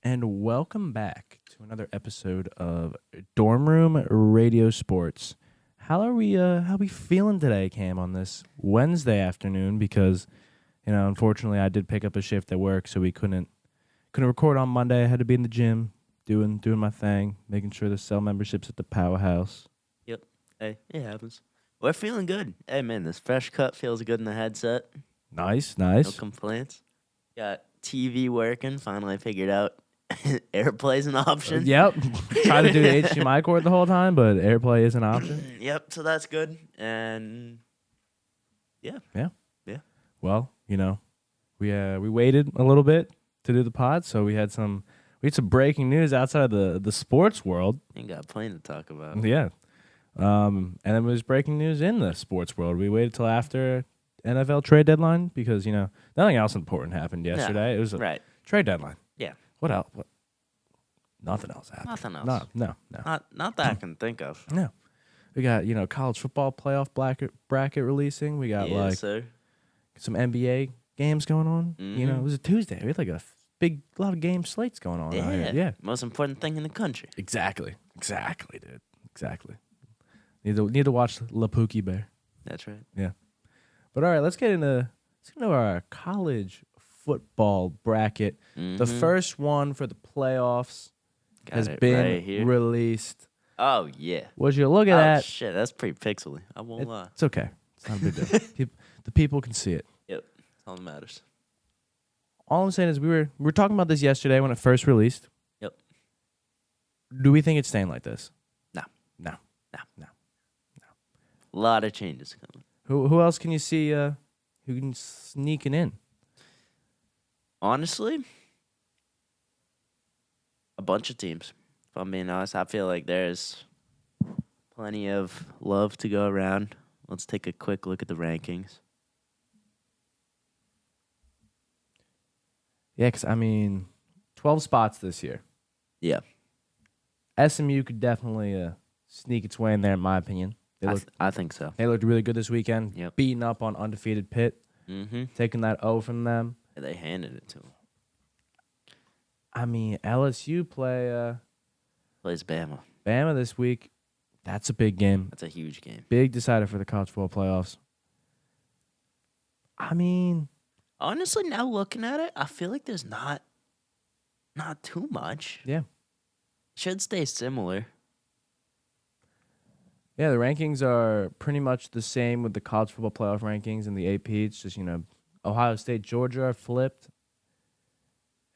and welcome back to another episode of Dorm Room Radio Sports. How are we feeling today, Cam, on this Wednesday afternoon? Because, unfortunately I did pick up a shift at work, so we couldn't record on Monday. I had to be in the gym doing my thing, making sure the cell membership's at the powerhouse. Yep. Hey, it happens. We're feeling good. Hey, man, this fresh cut feels good in the headset. Nice. No complaints. Got TV working. Finally figured out AirPlay's an option. Yep. Tried to do the HDMI cord the whole time, but AirPlay is an option. Yep, so that's good. And yeah. Well, we waited a little bit to do the pod, so we had some breaking news outside of the sports world. Ain't got plenty to talk about. Yeah. And then there was breaking news in the sports world. We waited till after NFL trade deadline because, nothing else important happened yesterday. It was a trade deadline. Yeah. What else? Nothing else happened. Nothing else. No. Not that I can think of. No. We got, college football playoff bracket releasing. We got sir. some NBA games going on. Mm-hmm. It was a Tuesday. We had like a lot of game slates going on out here. Yeah. Most important thing in the country. Exactly, dude. Exactly. Need to watch La Pookie Bear. That's right. Yeah. But all right, let's get into our college football bracket. Mm-hmm. The first one for the playoffs has been released. Oh, yeah. Would you look at that? Shit, that's pretty pixely. I won't lie. It's okay. It's not a big deal. The people can see it. Yep. That's all that matters. All I'm saying is we were talking about this yesterday when it first released. Yep. Do we think it's staying like this? No. A lot of changes coming. Who else can you see who can sneaking in? Honestly, a bunch of teams. If I'm being honest, I feel like there's plenty of love to go around. Let's take a quick look at the rankings. Yeah, because, 12 spots this year. Yeah. SMU could definitely sneak its way in there, in my opinion. I think so. They looked really good this weekend. Yep. Beating up on undefeated Pitt. Mm-hmm. Taking that O from them. Yeah, they handed it to them. LSU Plays Bama. Bama this week. That's a big game. That's a huge game. Big decider for the college football playoffs. Honestly, now looking at it, I feel like there's not too much. Yeah. Should stay similar. Yeah, the rankings are pretty much the same with the college football playoff rankings and the AP. It's just, Ohio State, Georgia are flipped.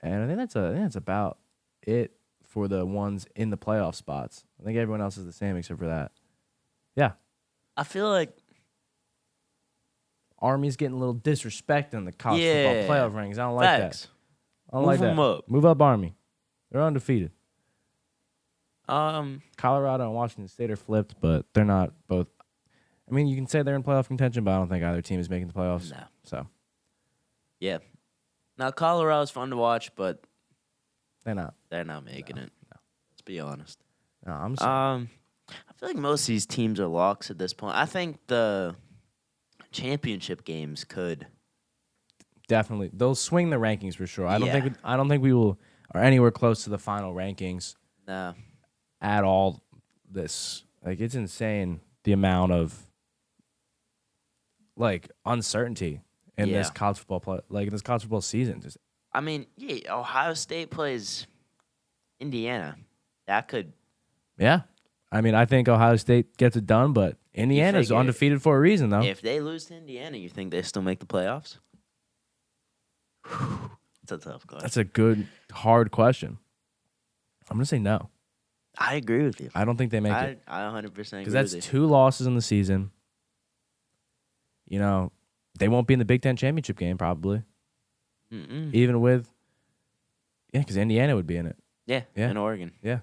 And I think that's about it for the ones in the playoff spots. I think everyone else is the same except for that. Yeah. I feel like Army's getting a little disrespect in the college football playoff rankings. I don't like Facts. that. I don't like that. Move them up. Move up, Army. They're undefeated. Um, Colorado and Washington State are flipped, but they're not both. You can say they're in playoff contention, but I don't think either team is making the playoffs. No. So. Yeah. Now, Colorado's fun to watch, but They're not. they're not making it. No. Let's be honest. No, I'm sorry. I feel like most of these teams are locks at this point. I think the championship games could. Definitely. They'll swing the rankings for sure. I don't Yeah. think we will are anywhere close to the final rankings No. at all this. It's insane the amount of uncertainty in this college football in this college football season. Just Ohio State plays Indiana. That could. yeah. I think Ohio State gets it done, but Indiana's undefeated for a reason, though. If they lose to Indiana, you think they still make the playoffs? It's a tough question. That's a good, hard question. I'm going to say no. I agree with you. I don't think they make it. I 100% agree with you. Because that's 2 losses in the season. They won't be in the Big Ten championship game, probably. Mm-mm. Even with... Yeah, because Indiana would be in it. Yeah, in Oregon. Yeah.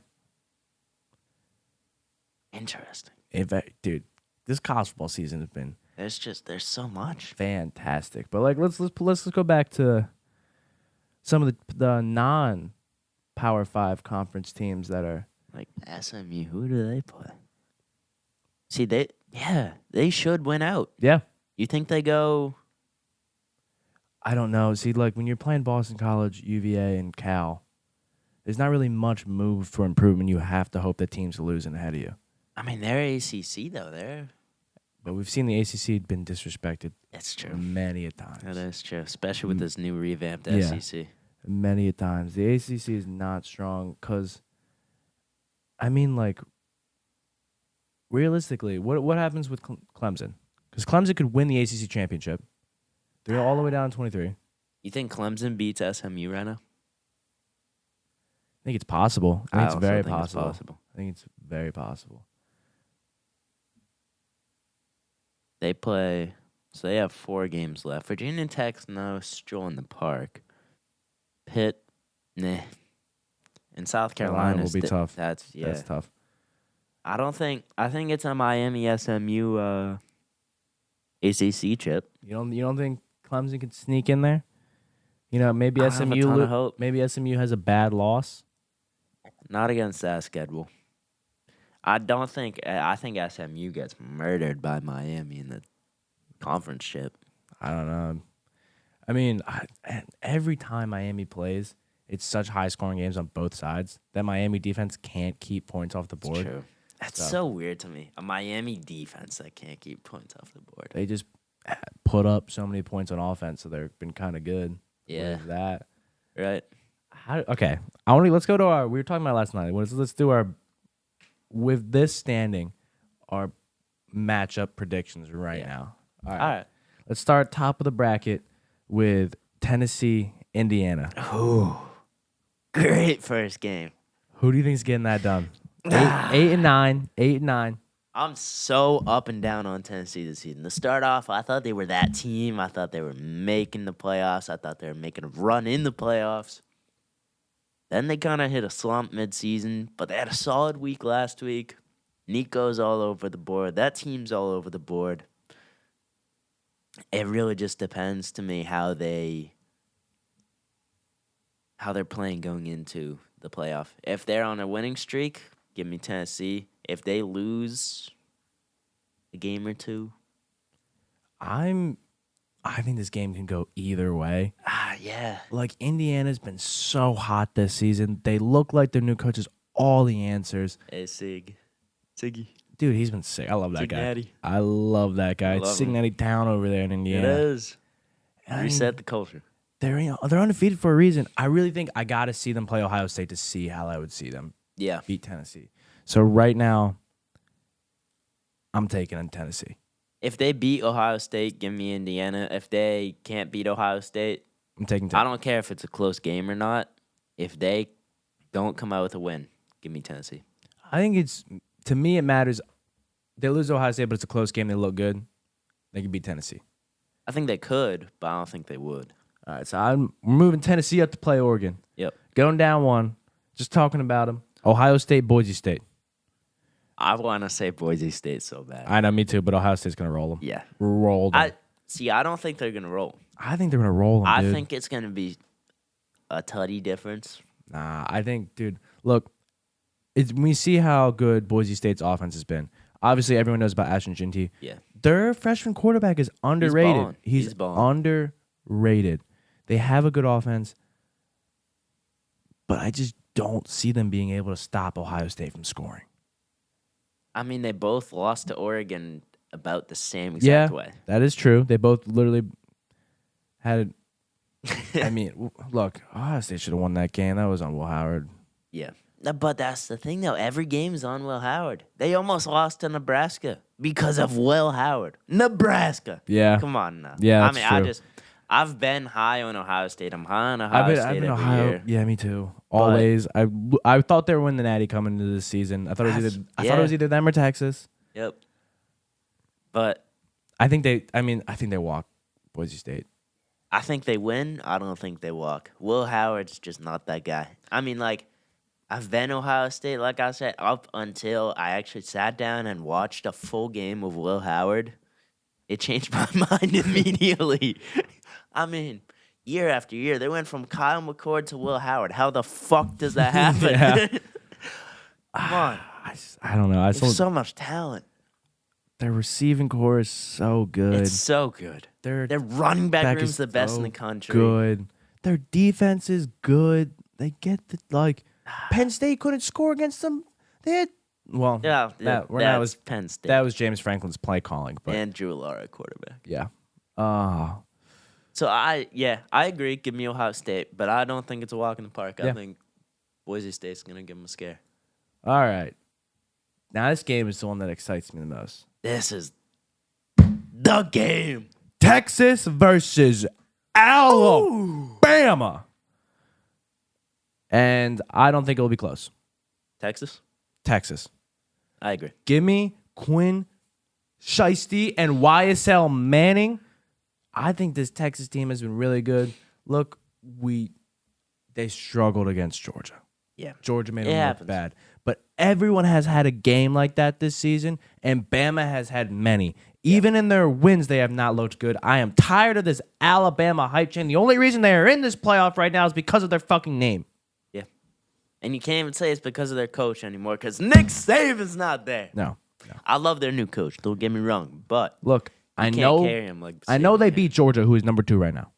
Interesting. Dude, this college football season has been... There's so much. Fantastic. But, let's go back to some of the non-Power 5 conference teams that are... Like SMU, who do they play? See, they should win out. Yeah. You think they go? I don't know. See, when you're playing Boston College, UVA, and Cal, there's not really much move for improvement. You have to hope that teams are losing ahead of you. I mean, they're ACC though. But we've seen the ACC been disrespected That's true. many a times. That is true, especially with this new revamped Yeah. SEC. Many a times. The ACC is not strong because, I mean, like, realistically, what happens with Clemson? Because Clemson could win the ACC championship. They're all the way down to 23. You think Clemson beats SMU right now? I think it's possible. I think it's also very think it's possible. possible. I think it's very possible. They play, so they have 4 games left. Virginia Tech's no stroll in the park. Pitt, nah. And South Carolina will be tough. That's tough. I think it's a Miami SMU ACC chip. You don't think Clemson could sneak in there? Maybe I have a ton of hope. Maybe SMU has a bad loss. Not against that schedule. I think SMU gets murdered by Miami in the conference chip. I don't know. I mean, every time Miami plays, it's such high-scoring games on both sides that Miami defense can't keep points off the board. It's true. That's so weird to me. A Miami defense that can't keep points off the board. They just put up so many points on offense, so they've been kind of good. Yeah. With that. Right. Okay. Let's go to our. We were talking about last night. Let's do our. With this standing, our matchup predictions right now. All right. Let's start top of the bracket with Tennessee, Indiana. Ooh. Great first game. Who do you think's getting that done? 8-9. 8-9. I'm so up and down on Tennessee this season. To start off, I thought they were that team. I thought they were making the playoffs. I thought they were making a run in the playoffs. Then they kind of hit a slump midseason, but they had a solid week last week. Nico's all over the board. That team's all over the board. It really just depends to me how they're playing going into the playoff. If they're on a winning streak, give me Tennessee. If they lose a game or two, I think this game can go either way. Yeah. Like, Indiana's been so hot this season. They look like their new coach has all the answers. Hey, Siggy. Dude, he's been sick. I love that guy. Cincinnati. I love that guy. It's Cincinnati town over there in Indiana. It is. And Reset the culture. They're undefeated for a reason. I really think I got to see them play Ohio State to see how I would see them beat Tennessee. So right now, I'm taking on Tennessee. If they beat Ohio State, give me Indiana. If they can't beat Ohio State, I'm taking Tennessee. I don't care if it's a close game or not. If they don't come out with a win, give me Tennessee. I think to me, it matters. They lose to Ohio State, but it's a close game. They look good. They can beat Tennessee. I think they could, but I don't think they would. All right, so we're moving Tennessee up to play Oregon. Yep. Going down one, just talking about them. Ohio State, Boise State. I want to say Boise State so bad. I know, me too, but Ohio State's going to roll them. Yeah. Roll them. I don't think they're going to roll. I think they're going to roll them, dude. I think it's going to be a tutty difference. Nah, I think, dude, look, we see how good Boise State's offense has been. Obviously, everyone knows about Ashton Ginty. Yeah. Their freshman quarterback is underrated. He's balling. Underrated. They have a good offense, but I just don't see them being able to stop Ohio State from scoring. I mean, they both lost to Oregon about the same exact way. That is true. They both literally had I mean, look, Ohio State should have won that game. That was on Will Howard. Yeah. But that's the thing, though. Every game's on Will Howard. They almost lost to Nebraska because of Will Howard. Nebraska. Yeah. Come on now. Yeah, that's true. I've been high on Ohio State. I'm high on Ohio State every year. Yeah, me too. Always. I thought they were winning the Natty coming into this season. I thought it was either them or Texas. Yep. But I think they walk Boise State. I think they win. I don't think they walk. Will Howard's just not that guy. I mean, like, I've been Ohio State, like I said, up until I actually sat down and watched a full game of Will Howard. It changed my mind immediately. I mean, year after year, they went from Kyle McCord to Will Howard. How the fuck does that happen? Come on. I don't know. There's so much talent. Their receiving core is so good. It's so good. Their running back room's the best in the country. Good. Their defense is good. They get Penn State couldn't score against them. They had that was Penn State. That was James Franklin's play calling, but and Drew Lara quarterback. yeah. So I agree. Give me Ohio State, but I don't think it's a walk in the park. Yeah. I think Boise State's gonna give them a scare. All right. Now this game is the one that excites me the most. This is the game. Texas versus Alabama. And I don't think it'll be close. Texas. I agree. Give me Quinn Shiesty and YSL Manning. I think this Texas team has been really good. Look, they struggled against Georgia. Yeah. Georgia made them look bad. But everyone has had a game like that this season, and Bama has had many. Even in their wins, they have not looked good. I am tired of this Alabama hype chain. The only reason they are in this playoff right now is because of their fucking name. Yeah. And you can't even say it's because of their coach anymore because Nick Saban's not there. No. I love their new coach. Don't get me wrong. But look, I know they beat Georgia, who is number 2 right now.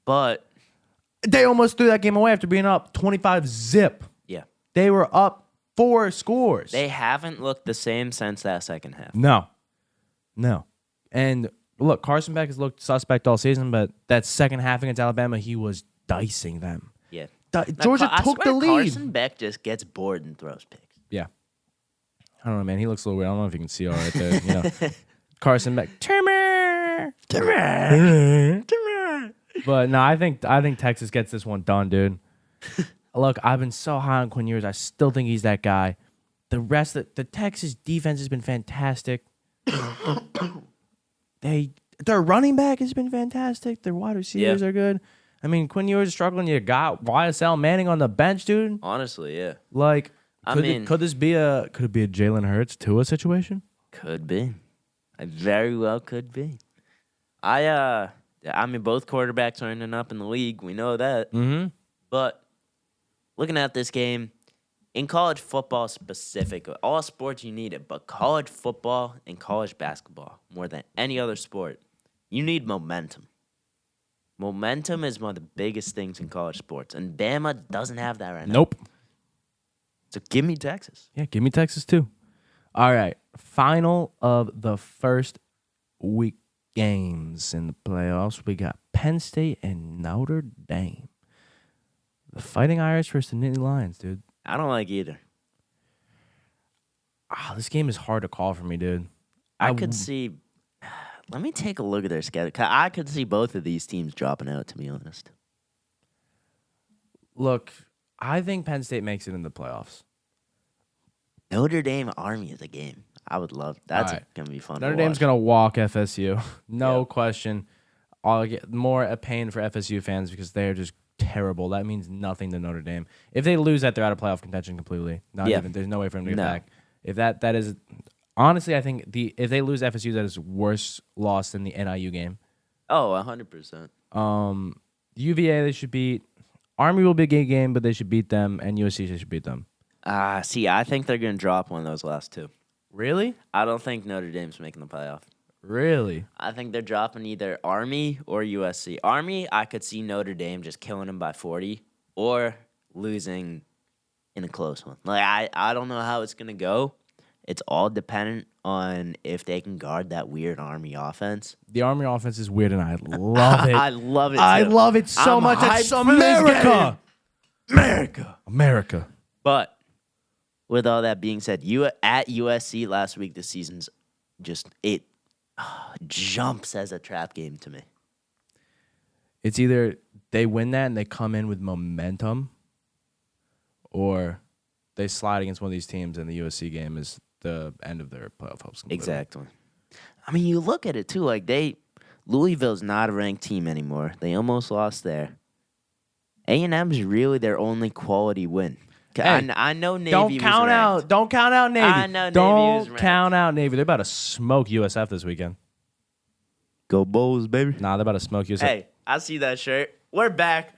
But they almost threw that game away after being up 25-0. Yeah. They were up 4 scores. They haven't looked the same since that second half. No. And look, Carson Beck has looked suspect all season, but that second half against Alabama, he was dicing them. Yeah. Georgia took the lead. Carson Beck just gets bored and throws picks. Yeah. I don't know, man. He looks a little weird. I don't know if you can see all right there. You know, Carson Beck. Timmer. But no, I think Texas gets this one done, dude. Look, I've been so high on Quinn Ewers. I still think he's that guy. The rest of the Texas defense has been fantastic. Their running back has been fantastic. Their wide receivers are good. I mean, Quinn Ewers is struggling. You got YSL Manning on the bench, dude. Honestly, yeah. Like, could it be a Jalen Hurts Tua situation? Could be. It very well could be. I mean, both quarterbacks are ending up in the league. We know that. Mm-hmm. But looking at this game, in college football specifically, all sports you need it, but college football and college basketball, more than any other sport, you need momentum. Momentum is one of the biggest things in college sports, and Bama doesn't have that right now. Nope. So give me Texas. Yeah, give me Texas too. All right, final of the first week games in the playoffs. We got Penn State and Notre Dame. The Fighting Irish versus the Nittany Lions, dude. I don't like either. This game is hard to call for me, dude. I could see. Let me take a look at their schedule. I could see both of these teams dropping out, to be honest. Look, I think Penn State makes it in the playoffs. Notre Dame Army is a game I would love. That's going to be fun. Notre Dame's going to walk FSU. No question. I'll get more a pain for FSU fans because they're just terrible. That means nothing to Notre Dame. If they lose that, they're out of playoff contention completely. Not even. There's no way for them to get back. If that is honestly, I think if they lose FSU, that is worse loss than the NIU game. Oh, 100%. UVA they should beat. Army will be a good game, but they should beat them, and USC they should beat them. See, I think they're going to drop one of those last two. Really? I don't think Notre Dame's making the playoff. Really? I think they're dropping either Army or USC. Army, I could see Notre Dame just killing them by 40 or losing in a close one. Like I don't know how it's going to go. It's all dependent on if they can guard that weird Army offense. The Army offense is weird, and I love it. I love it, too. I love it so much. It's America. America. But with all that being said, at USC last week, the season's just it jumps as a trap game to me. It's either they win that and they come in with momentum, or they slide against one of these teams, and the USC game is the end of their playoff hopes. Exactly. I mean, you look at it too. Like Louisville's not a ranked team anymore. They almost lost there. A&M's really their only quality win. Hey, I know Navy. Don't count out Navy. I know Navy don't count out Navy. They're about to smoke USF this weekend. Go Bulls, baby. Nah, they're about to smoke USF. Hey, I see that shirt. We're back.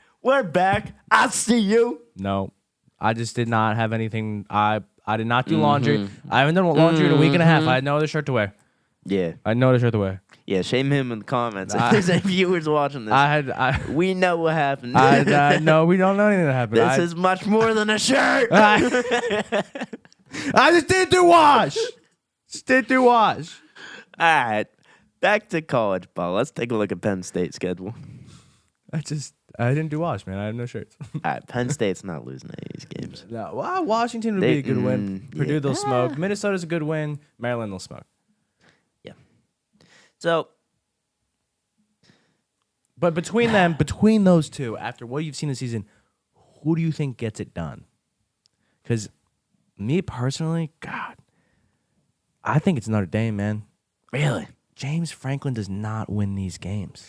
I see you. No, I just did not have anything. I did not do laundry. I haven't done laundry in a week and a half. I had no other shirt to wear. Yeah. I noticed right away. Yeah, shame him in the comments. If there's any viewers watching this, we know what happened. No, we don't know anything that happened. This is much more than a shirt. I just didn't do wash. All right. Back to college ball. Let's take a look at Penn State's schedule. I didn't do wash, man. I have no shirts. All right. Penn State's not losing any of these games. No, well, Washington would be a good win. Purdue, they'll smoke. Minnesota's a good win. Maryland, they'll smoke. Yeah. So. But between those two, after what you've seen this season, who do you think gets it done? Because me personally, God, I think it's Notre Dame, man. Really? James Franklin does not win these games.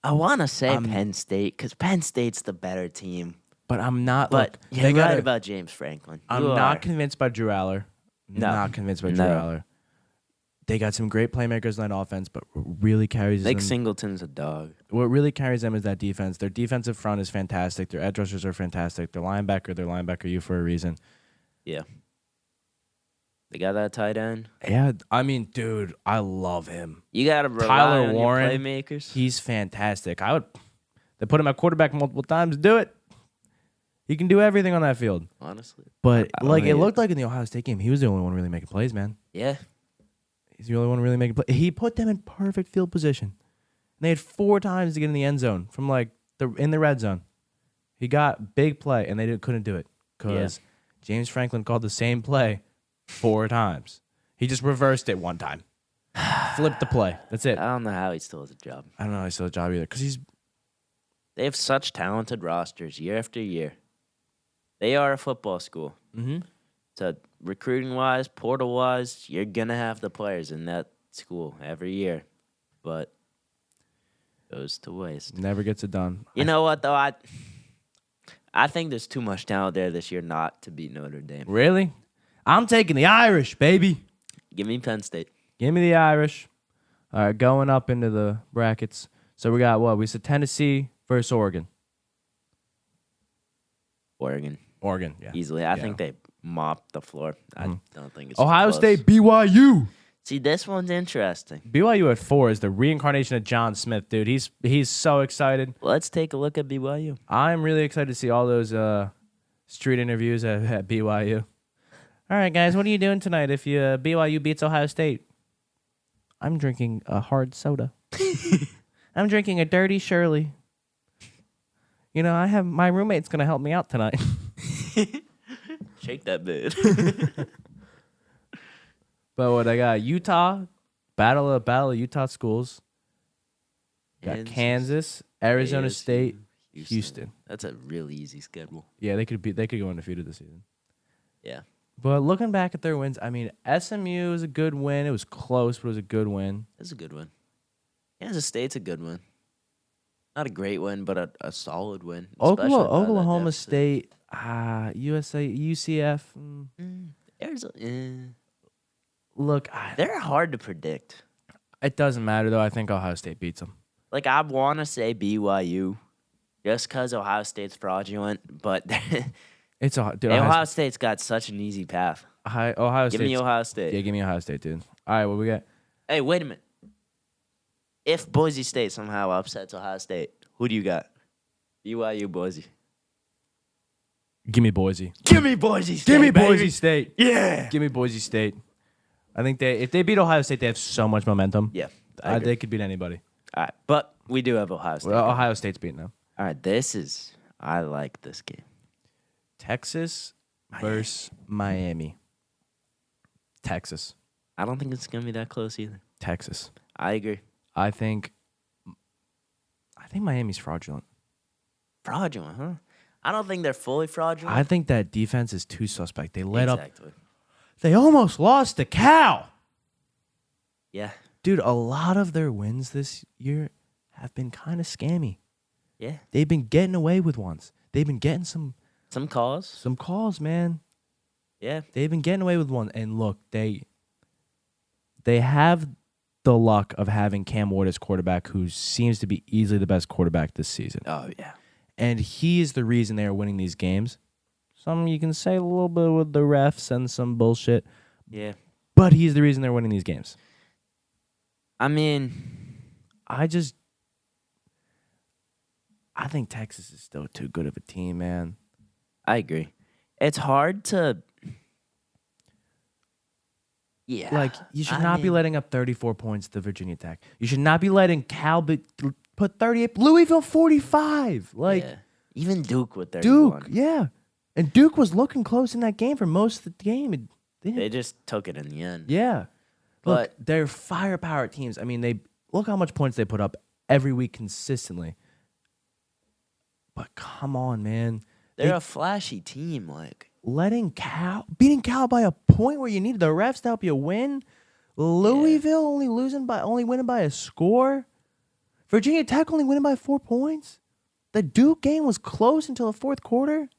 I want to say Penn State because Penn State's the better team. But I'm not. But you're right about James Franklin. I'm not convinced by Drew Aller. Not convinced by Drew Aller. They got some great playmakers on that offense, but what really carries them. Singleton's a dog. What really carries them is that defense. Their defensive front is fantastic. Their edge rushers are fantastic. Their linebacker you for a reason. Yeah. They got that tight end. Yeah, I mean, dude, I love him. You got to rely Tyler on Warren, your playmakers. He's fantastic. They put him at quarterback multiple times. Do it. He can do everything on that field. Honestly. But it looked like in the Ohio State game, he was the only one really making plays, man. Yeah. He's the only one really making plays. He put them in perfect field position. And they had 4 times to get in the end zone from in the red zone. He got big play, and they couldn't do it because James Franklin called the same play 4 times. He just reversed it 1 time. Flipped the play. That's it. I don't know how he still has a job. I don't know how he still has a job either because they have such talented rosters year after year. They are a football school. Mm-hmm. So recruiting-wise, portal-wise, you're going to have the players in that school every year. But it goes to waste. Never gets it done. You know what, though? I think there's too much talent there this year not to beat Notre Dame. Really? I'm taking the Irish, baby. Give me Penn State. Give me the Irish. All right, going up into the brackets. So we got what? We said Tennessee versus Oregon. Oregon, yeah. Easily. I think they mopped the floor. I don't think it's Ohio close. State, BYU. See, this one's interesting. BYU at 4 is the reincarnation of John Smith, dude. He's so excited. Let's take a look at BYU. I'm really excited to see all those street interviews at BYU. All right, guys, what are you doing tonight if BYU beats Ohio State? I'm drinking a hard soda. I'm drinking a dirty Shirley. You know, my roommate's going to help me out tonight. Shake that bit. But what I got, Utah, battle of Utah schools. Got Kansas, Arizona State, Houston. That's a really easy schedule. Yeah, they could go undefeated this season. Yeah. But looking back at their wins, I mean, SMU was a good win. It was close, but it was a good win. It's a good one. Kansas State's a good one. Not a great win, but a solid win. Oklahoma State, UCF. Arizona. Look, they're hard to predict. It doesn't matter, though. I think Ohio State beats them. Like, I want to say BYU just because Ohio State's fraudulent, but Ohio State's got such an easy path. Ohio State. Give me Ohio State. Yeah, give me Ohio State, dude. All right, what we got? Hey, wait a minute. If Boise State somehow upsets Ohio State, who do you got? BYU, Boise. Give me Boise. Give me Boise State. Give me baby. Boise State. Yeah. Give me Boise State. I think if they beat Ohio State, they have so much momentum. Yeah. They could beat anybody. All right. But we do have Ohio State. Well, Ohio State's beating them. All right. I like this game. Texas versus Miami. Texas. I don't think it's going to be that close either. Texas. I agree. I think Miami's fraudulent. Fraudulent, huh? I don't think they're fully fraudulent. I think that defense is too suspect. They let up. Exactly. They almost lost to Cal. Yeah. Dude, a lot of their wins this year have been kind of scammy. Yeah. They've been getting away with ones. They've been getting some calls. Some calls, man. Yeah. They've been getting away with one. And look, they have the luck of having Cam Ward as quarterback, who seems to be easily the best quarterback this season. Oh, yeah. And he is the reason they are winning these games. Some you can say a little bit with the refs and some bullshit. Yeah. but he's the reason they're winning these games. I mean, I think Texas is still too good of a team, man. I agree. It's hard to. Yeah. Like, you should not be letting up 34 points to Virginia Tech. You should not be letting Cal put 38. Louisville 45. Like, yeah. Even Duke with 31. Duke, yeah. And Duke was looking close in that game for most of the game. They just took it in the end. Yeah. But look, they're firepower teams. I mean, look how much points they put up every week consistently. But come on, man. They're a flashy team, like. Beating Cal by a point where you needed the refs to help you win. Louisville only winning by a score. Virginia Tech only winning by 4 points. The Duke game was close until the fourth quarter.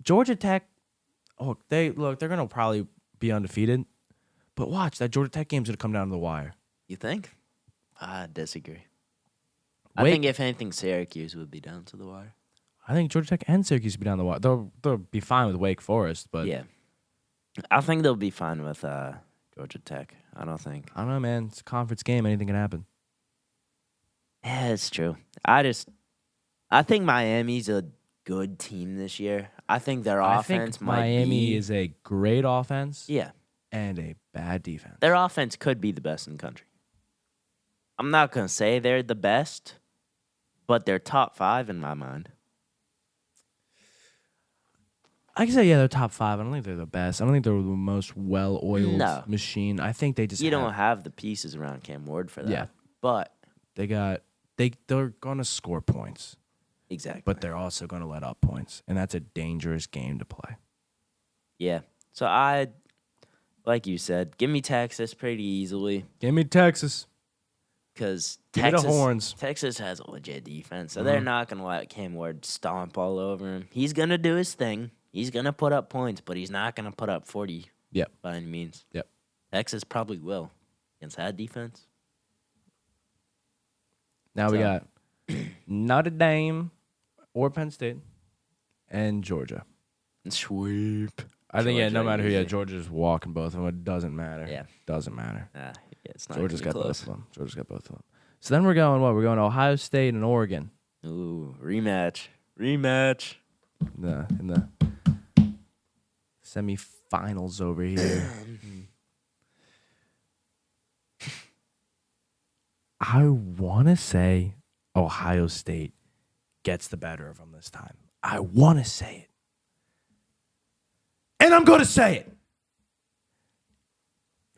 Georgia Tech, they're gonna probably be undefeated. But watch, that Georgia Tech game's gonna come down to the wire. You think? I disagree. I think if anything, Syracuse would be down to the wire. I think Georgia Tech and Syracuse will be down the wire. They'll be fine with Wake Forest, but yeah, I think they'll be fine with Georgia Tech. I don't know, man. It's a conference game. Anything can happen. Yeah, it's true. I think Miami's a good team this year. I think their offense Miami is a great offense. Yeah. And a bad defense. Their offense could be the best in the country. I'm not going to say they're the best, but they're top 5 in my mind. I can say, they're top 5. I don't think they're the best. I don't think they're the most well-oiled machine. I think they just don't have the pieces around Cam Ward for that. Yeah. But they're going to score points. Exactly. But they're also going to let up points, and that's a dangerous game to play. Yeah. So like you said, give me Texas pretty easily. Give me Texas. Because Texas has a legit defense, so they're not going to let Cam Ward stomp all over him. He's going to do his thing. He's going to put up points, but he's not going to put up 40 by any means. Yep. Texas probably will against that defense. Now we got Notre Dame or Penn State and Georgia. Sweep. I think, no matter who, Georgia's walking both of them. It doesn't matter. Yeah. Doesn't matter. It's not Georgia's got close. both of them. So then we're going what? We're going Ohio State and Oregon. Ooh, rematch. In the semifinals over here. I want to say Ohio State gets the better of them this time. I want to say it. And I'm going to say it.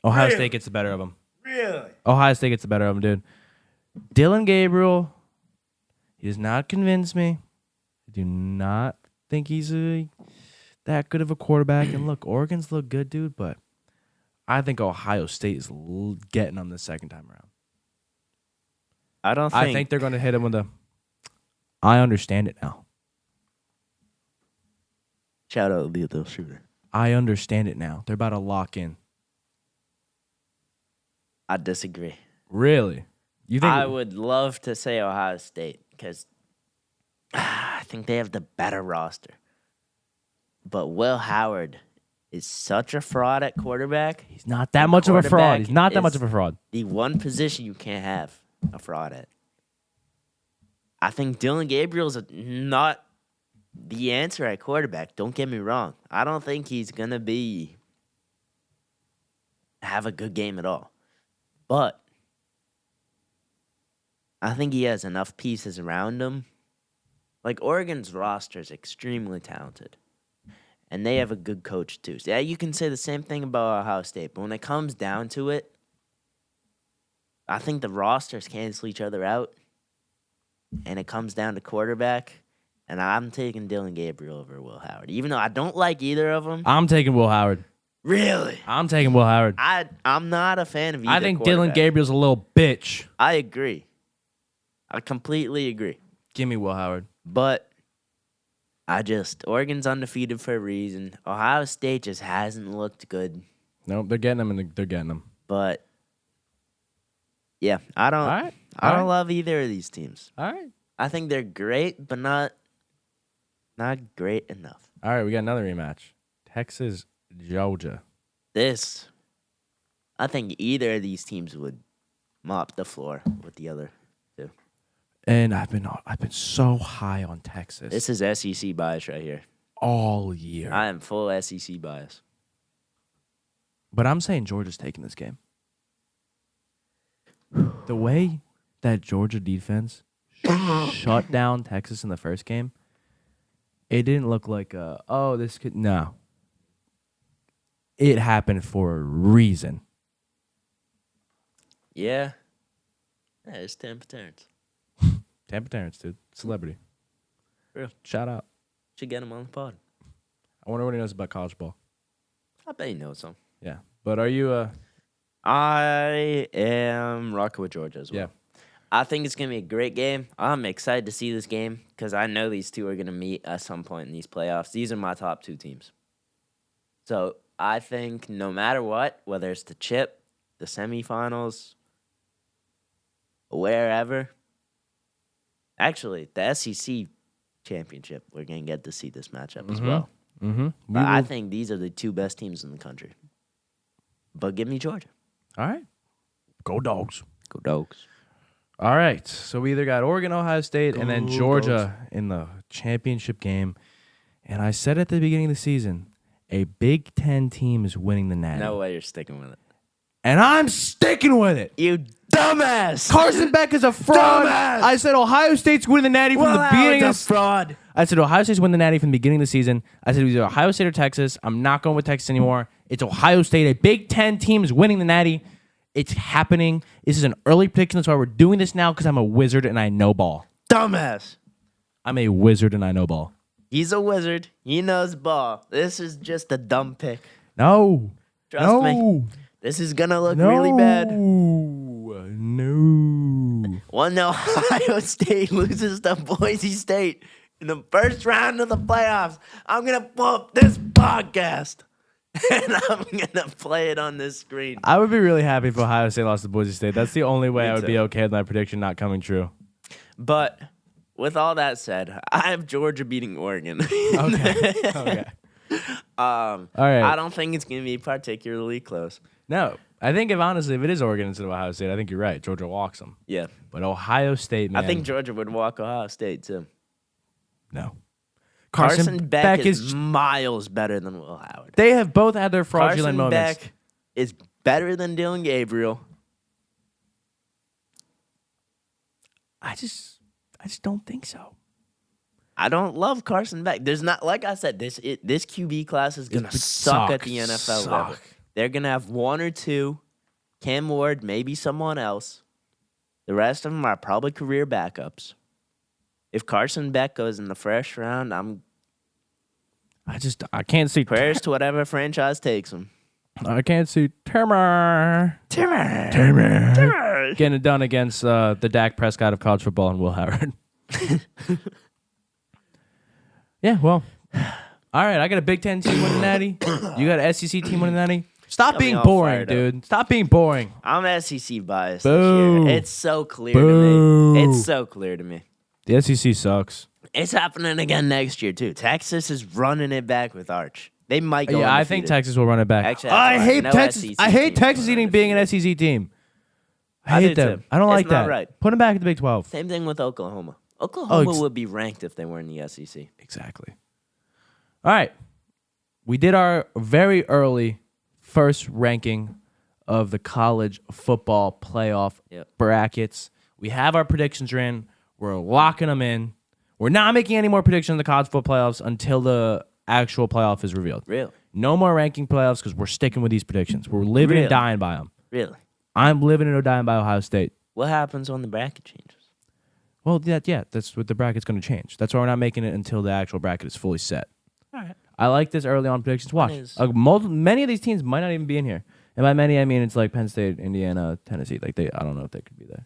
Ohio State gets the better of them. Really? Ohio State gets the better of them, dude. Dylan Gabriel, he does not convince me. I do not think he's that good of a quarterback. And look, Oregon's look good, dude, but I think Ohio State is getting them the second time around. I think they're going to hit him with I understand it now. Shout out to the shooter. I understand it now. They're about to lock in. I disagree. Really? You think I would love to say Ohio State because I think they have the better roster. But Will Howard is such a fraud at quarterback. He's not that much of a fraud. He's not that much of a fraud. The one position you can't have a fraud at. I think Dylan Gabriel's not the answer at quarterback. Don't get me wrong. I don't think he's going to have a good game at all. But I think he has enough pieces around him. Like, Oregon's roster is extremely talented. And they have a good coach, too. So, yeah, you can say the same thing about Ohio State. But when it comes down to it, I think the rosters cancel each other out. And it comes down to quarterback. And I'm taking Dylan Gabriel over Will Howard. Even though I don't like either of them. I'm taking Will Howard. Really? I'm taking Will Howard. I'm not a fan of either I think Dylan Gabriel's a little bitch. I agree. I completely agree. Give me Will Howard. But Oregon's undefeated for a reason. Ohio State just hasn't looked good. Nope, they're getting them, and they're getting them. But, yeah, I don't love either of these teams. All right. I think they're great, but not great enough. All right, we got another rematch. Texas, Georgia. I think either of these teams would mop the floor with the other two. And I've been so high on Texas This is SEC bias right here. all year. I am full SEC bias. But I'm saying Georgia's taking this game. The way that Georgia defense shut down Texas in the first game, it didn't look like this could no. It happened for a reason. Yeah. It's Tampa Terrence. Tampa Terrence, dude. Celebrity. Real. Shout out. Should get him on the pod. I wonder what he knows about college ball. I bet he knows some. Yeah. But are you I am rocking with Georgia as well. Yeah. I think it's going to be a great game. I'm excited to see this game because I know these two are going to meet at some point in these playoffs. These are my top two teams. So I think no matter what, whether it's the chip, the semifinals, wherever, actually, the SEC championship, we're going to get to see this matchup as well. Mm-hmm. But I think these are the two best teams in the country. But give me Georgia. All right. Go Dogs. Go Dogs. All right. So we either got Oregon, Ohio State, and then Georgia in the championship game. And I said at the beginning of the season, a Big Ten team is winning the Natty. No way you're sticking with it. And I'm sticking with it. You dumbass. Carson Beck is a fraud. Dumbass. I said Ohio State's winning the Natty from the beginning of the fraud. I said Ohio State's winning the Natty from the beginning of the season. I said it was either Ohio State or Texas. I'm not going with Texas anymore. It's Ohio State. A Big Ten team is winning the Natty. It's happening. This is an early prediction. That's why we're doing this now, because I'm a wizard and I know ball. Dumbass. I'm a wizard and I know ball. He's a wizard. He knows ball. This is just a dumb pick. No. Trust me. This is going to look really bad. No. When Ohio State loses to Boise State in the first round of the playoffs, I'm going to pull up this podcast and I'm going to play it on this screen. I would be really happy if Ohio State lost to Boise State. That's the only way Me I would too. be okay with my prediction not coming true. But with all that said, I have Georgia beating Oregon. Okay. All right. I don't think it's going to be particularly close. No. I think if it is Oregon instead of Ohio State, I think you're right. Georgia walks them. Yeah. But Ohio State, man. I think Georgia would walk Ohio State, too. No. Carson Beck is miles better than Will Howard. They have both had their fraudulent Carson moments. Beck is better than Dylan Gabriel. I just don't think so. I don't love Carson Beck. There's not, like I said, this QB class is gonna suck at the NFL level. They're gonna have one or two, Cam Ward, maybe someone else. The rest of them are probably career backups. If Carson Beck goes in the first round, I can't see prayers to whatever franchise takes him. I can't see Timmer getting it done against the Dak Prescott of college football and Will Howard. Yeah, well, all right. I got a Big Ten team winning Natty. You got an SEC team winning Natty. Stop Got me being all boring, fired dude. Stop being boring. I'm SEC biased Boo. this year. It's so clear to Boo. me. It's so clear to me. The SEC sucks. It's happening again next year, too. Texas is running it back with Arch. They might go Yeah, I think undefeated. Texas will run it back. Actually, I hate no Texas. SEC I hate team Texas going eating being an SEC team. I I hate do them. too. I don't It's like not that. right. Put them back at the Big 12. Same thing with Oklahoma. Oklahoma ex- would be ranked if they were in the SEC. Exactly. All right. We did our very early first ranking of the college football playoff brackets. We have our predictions in. We're locking them in. We're not making any more predictions in the college football playoffs until the actual playoff is revealed. Really? No more ranking playoffs because we're sticking with these predictions. We're living and dying by them. Really? I'm living and dying by Ohio State. What happens when the bracket changes? Well, that's what the bracket's going to change. That's why we're not making it until the actual bracket is fully set. All right. I like this early on predictions. Watch. is- Many of these teams might not even be in here. And by many, I mean it's like Penn State, Indiana, Tennessee. I don't know if they could be there.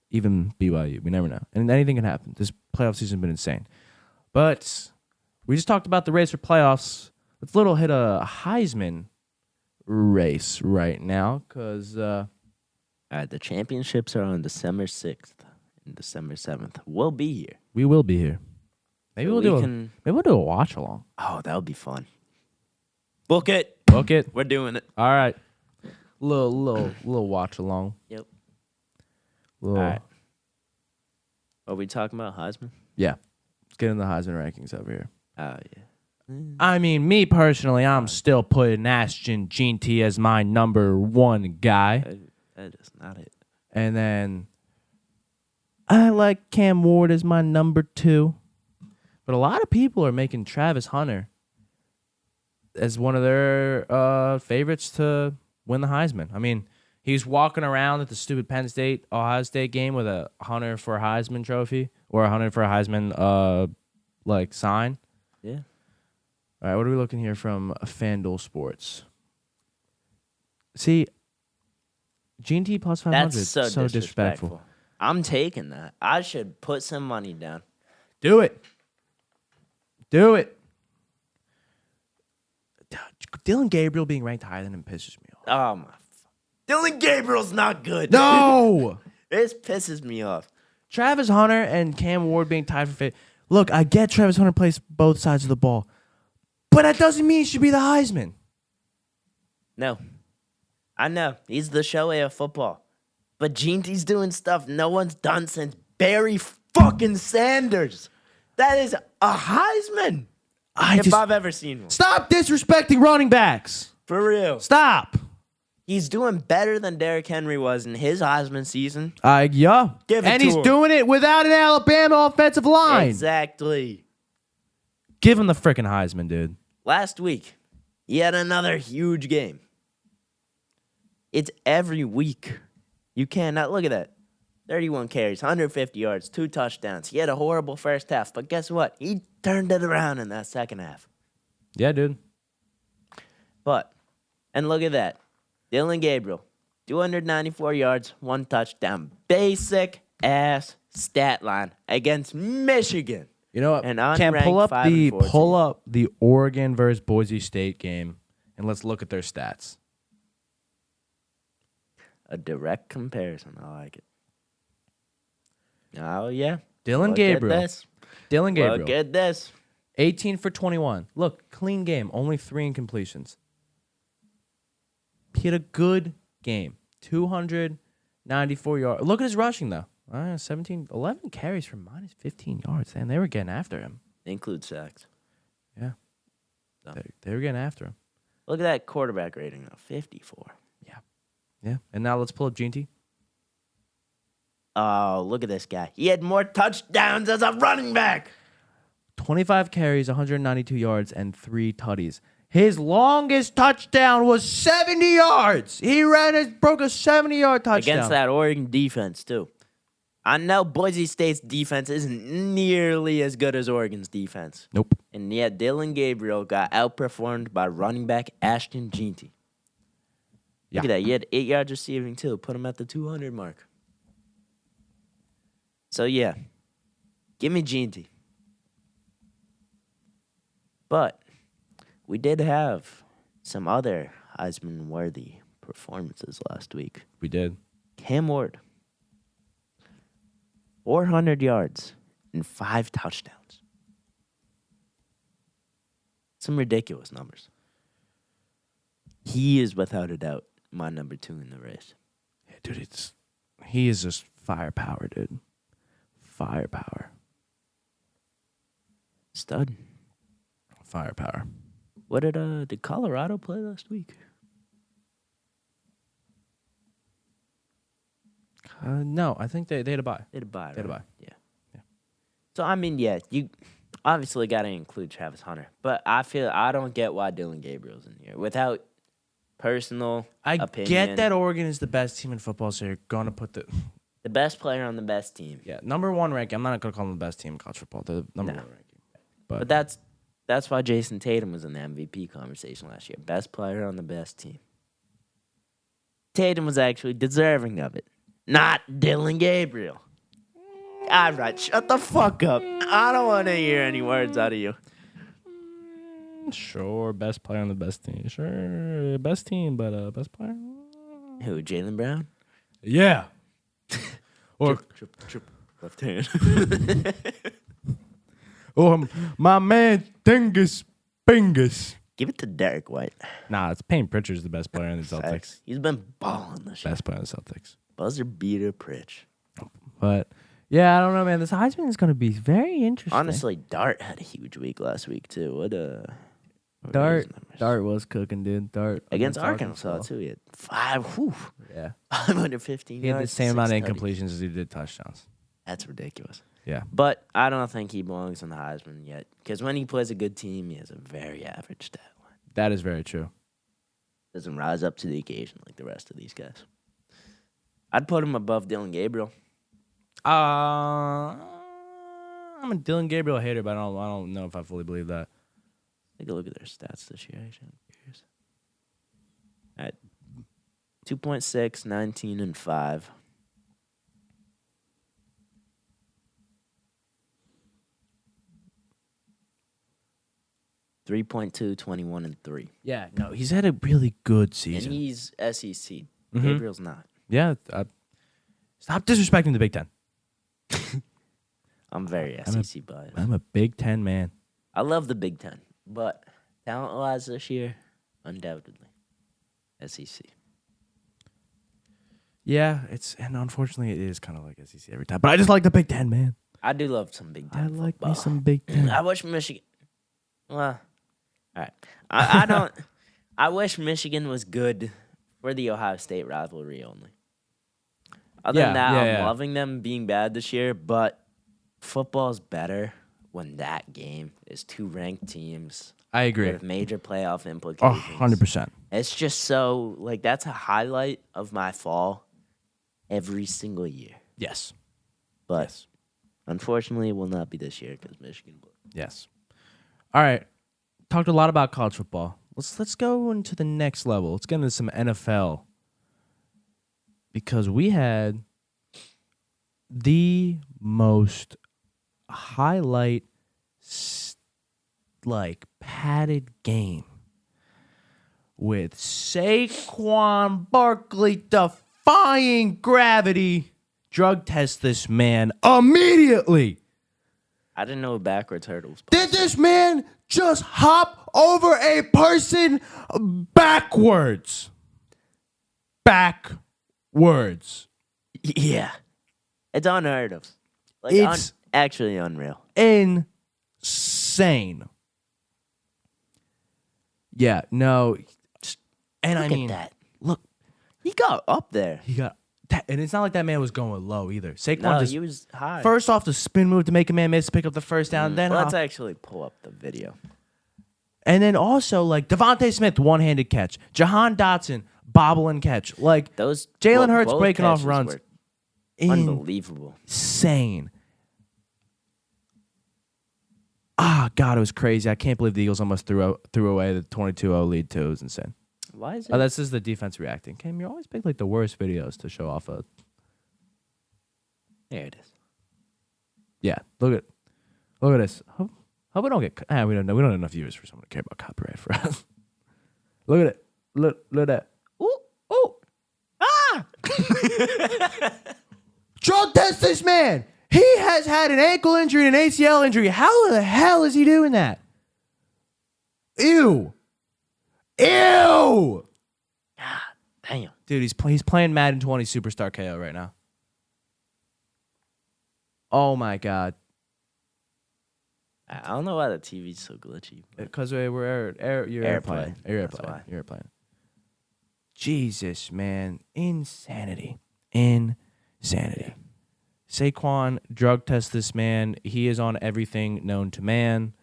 Even BYU. We never know. And anything can happen. This playoff season has been insane. But we just talked about the race for playoffs. Let's hit a Heisman race right now because All right, the championships are on December 6th and December 7th. We'll be here. we will be here. Maybe So we'll do a watch along. Oh, that would be fun. Book it. Book it. We're doing it. All right. Little watch along. Yep. Little, All right. Are we talking about Heisman? Yeah. Let's get in the Heisman rankings over here. Oh, yeah. I mean, me personally, I'm still putting Ashton Jeanty as my number one guy. That is not it. And then I like Cam Ward as my number 2. But a lot of people are making Travis Hunter as one of their favorites to win the Heisman. I mean, he's walking around at the stupid Penn State, Ohio State game with a Hunter for Heisman trophy or a Hunter for Heisman sign. Yeah. All right, what are we looking here from FanDuel Sports? See, GT plus 500. That's so disrespectful. I'm taking that. I should put some money down. Do it. Dylan Gabriel being ranked higher than him pisses me off. Oh, my. Dylan Gabriel's not good. No! This pisses me off. Travis Hunter and Cam Ward being tied for fifth. Look, I get Travis Hunter plays both sides of the ball, but that doesn't mean he should be the Heisman. No. I know. He's the Shohei of football. But Jeanty's doing stuff no one's done since Barry fucking Sanders. That is a Heisman. If I've ever seen one. Stop disrespecting running backs. For real. Stop. He's doing better than Derrick Henry was in his Heisman season. Yeah. Give it and to he's him. doing it without an Alabama offensive line. Exactly. Give him the freaking Heisman, dude. Last week, he had another huge game. It's every week. You cannot. Look at that. 31 carries, 150 yards, 2 touchdowns. He had a horrible first half, but guess what? He turned it around in that second half. Yeah, dude. And look at that. Dylan Gabriel, 294 yards, 1 touchdown. Basic ass stat line against Michigan. You know what? And Can unranked pull up 5-14. the Oregon versus Boise State game, and let's look at their stats. A direct comparison. I like it. Oh, yeah. Dylan Gabriel. Look at this. 18 for 21. Look, clean game. Only 3 incompletions. He had a good game. 294 yards. Look at his rushing, though. 11 carries for minus 15 yards. And they were getting after him. Include sacks. Yeah. No. They were getting after him. Look at that quarterback rating, though. 54. Yeah. And now let's pull up GT. Oh, look at this guy. He had more touchdowns as a running back. 25 carries, 192 yards, and 3 tutties. His longest touchdown was 70 yards. He broke a 70-yard touchdown. Against that Oregon defense, too. I know Boise State's defense isn't nearly as good as Oregon's defense. Nope. And yet Dylan Gabriel got outperformed by running back Ashton Jeanty. Look at that. He had 8 yards receiving, too. Put him at the 200 mark. So, yeah. Give me Jeanty. But we did have some other Heisman-worthy performances last week. We did. Cam Ward. 400 yards and 5 touchdowns. Some ridiculous numbers. He is, without a doubt, my number 2 in the race. Yeah, dude, he is just firepower, dude. Firepower. Stud. Firepower. What did Colorado play last week? No, I think they had a bye. They had a bye. They had a bye. Yeah. So I mean, yeah, you obviously got to include Travis Hunter, but I don't get why Dylan Gabriel's in here without personal opinion. Get that Oregon is the best team in football, so you're gonna put the best player on the best team. Yeah, number 1 ranking. I'm not gonna call them the best team in college football. They're the number 1 ranking. But that's why Jason Tatum was in the MVP conversation last year. Best player on the best team. Tatum was actually deserving of it, not Dylan Gabriel. All right, shut the fuck up. I don't want to hear any words out of you. Sure, best player on the best team. Sure, best team, but best player. Who, Jaylen Brown? Yeah. Or Trip, left hand. my man Dingus Bingus. Give it to Derek White. Nah, it's Payne Pritchard's the best player in the Celtics. Facts. He's been balling this year. Best player in the Celtics. Buzzer beater Pritch. But, yeah, I don't know, man. This Heisman is going to be very interesting. Honestly, Dart had a huge week last week, too. What Dart was cooking, dude. Dart. Against Arkansas, too. He had 515 He had the yards, same amount of 6 tutties. incompletions as he did touchdowns. That's ridiculous. Yeah. But I don't think he belongs on the Heisman yet. Because when he plays a good team, he has a very average stat line. That is very true. Doesn't rise up to the occasion like the rest of these guys. I'd put him above Dylan Gabriel. I'm a Dylan Gabriel hater, but I don't know if I fully believe that. Take a look at their stats this year. Actually, I'm curious. All right. 2.6, 19, and 5. .2, 21, and 3. Yeah, no, he's had a really good season. And he's SEC. Mhm. Gabriel's not. Yeah, stop disrespecting the Big Ten. I'm very SEC biased. I'm a Big Ten man. I love the Big Ten, but talent-wise this year, undoubtedly, SEC. Yeah, and unfortunately it is kind of like SEC every time. But I just like the Big Ten, man. I do love some Big Ten I like football. me some Big Ten. I wish Michigan. Well, all right. I don't. I wish Michigan was good for the Ohio State rivalry only. Other than that, I'm loving them being bad this year, but football's better when that game is two ranked teams. I agree. With major playoff implications. 100%. It's just so, like, that's a highlight of my fall every single year. Yes. But yes. Unfortunately, it will not be this year because Michigan blew. Yes. All right. Talked a lot about college football. Let's go into the next level. Let's get into some NFL. Because we had the most highlight, padded game with Saquon Barkley defying gravity. Drug test this man immediately. I didn't know backwards hurdles. Did this man just hop over a person backwards? Backwards. Yeah. It's unheard of. Like, it's actually unreal. Insane. Yeah, no. And Look I mean, at that. Look. He got up there. He got that, and it's not like that man was going low either. Saquon No, just he was high. first off the spin move to make a man miss, pick up the first down. Then let's actually pull up the video. And then also like Devontae Smith one-handed catch, Jahan Dotson bobble and catch, like Those Jalen Hurts both breaking off catches runs. were unbelievable. Insane. Ah, God, it was crazy. I can't believe the Eagles almost threw away the 22-0 lead too. It was insane. Why is it? Oh, this is the defense reacting. Cam, you always pick like the worst videos to show off of. There it is. Yeah, look at this. Hope we don't get. We don't know. We don't have enough viewers for someone to care about copyright for us. Look at it. Look at that. Ooh. Ah! Drug test this man. He has had an ankle injury and an ACL injury. How the hell is he doing that? Ew. God damn. Dude, he's playing Madden 20 Superstar KO right now. Oh my God. I don't know why the TV's so glitchy. Because we're airplane. That's why. Airplane. Jesus, man. Insanity. Saquon drug test this man. He is on everything known to man.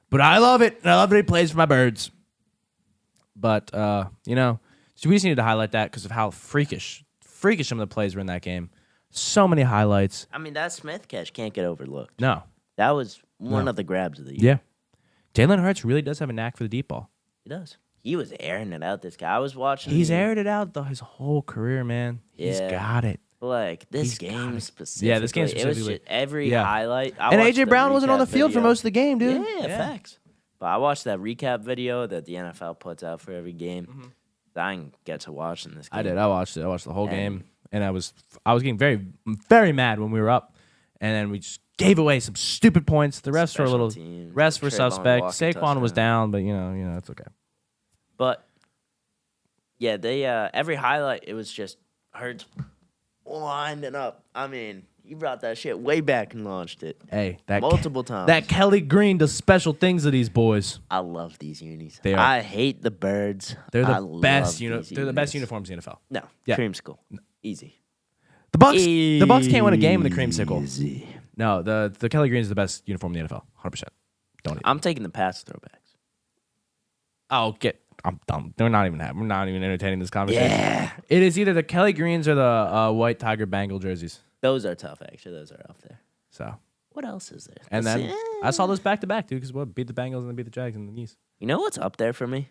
But I love it. And I love that he plays for my birds. But, so we just needed to highlight that because of how freakish some of the plays were in that game. So many highlights. I mean, that Smith catch can't get overlooked. No. That was one of the grabs of the year. Yeah. Jalen Hurts really does have a knack for the deep ball. He does. He was airing it out, this guy. I was watching. He's aired it out his whole career, man. Yeah. He's got it. Like, this He's game got it. specifically. Yeah, this game It was specifically. just every Yeah. highlight. And A.J. Brown wasn't on the field for video. most of the game, dude. Yeah, facts. But I watched that recap video that the NFL puts out for every game. Mm-hmm. I didn't get to watch in this game. I did. I watched it. I watched the whole game. And I was getting very, very mad when we were up. And then we just gave away some stupid points. The refs were a little Special teams, refs were Trayvon suspect. Walker Saquon was touchdown. down, but it's okay. But yeah, they every highlight it was just Hurts winding up. I mean, he brought that shit way back and launched it. Hey, Multiple times. That Kelly Green does special things to these boys. I love these unis. They are. I hate the birds. They're I the best. love They're the best uniforms in the NFL. No, Yeah. creamsicle, easy. The Bucks can't win a game in the creamsicle. Easy. No, the Kelly Green is the best uniform in the NFL. 100%. Don't even. I'm taking the pass throwbacks. I'm dumb. We're not even entertaining this conversation. Yeah, It is either the Kelly Greens or the white Tiger Bangle jerseys. those are tough. Actually, those are up there. So, What else is there? and Let's then see. I saw those back to back, dude, because beat the Bengals and then beat the Jags in the East. You know what's up there for me?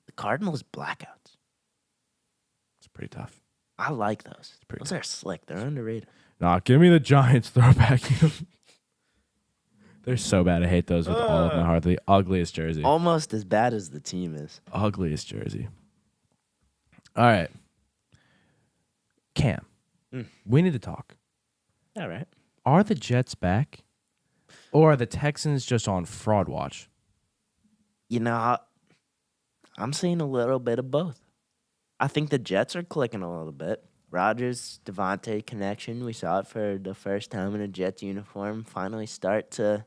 The Cardinals blackouts. It's pretty tough. I like those. pretty Those are slick. They're underrated. Nah, give me the Giants throwback. They're so bad. I hate those with all of my heart. The ugliest jersey. Almost as bad as the team is. Ugliest jersey. All right. Cam, we need to talk. All right. Are the Jets back? Or are the Texans just on fraud watch? You know, I'm seeing a little bit of both. I think the Jets are clicking a little bit. Rodgers, Devontae connection. We saw it for the first time in a Jets uniform. Finally start to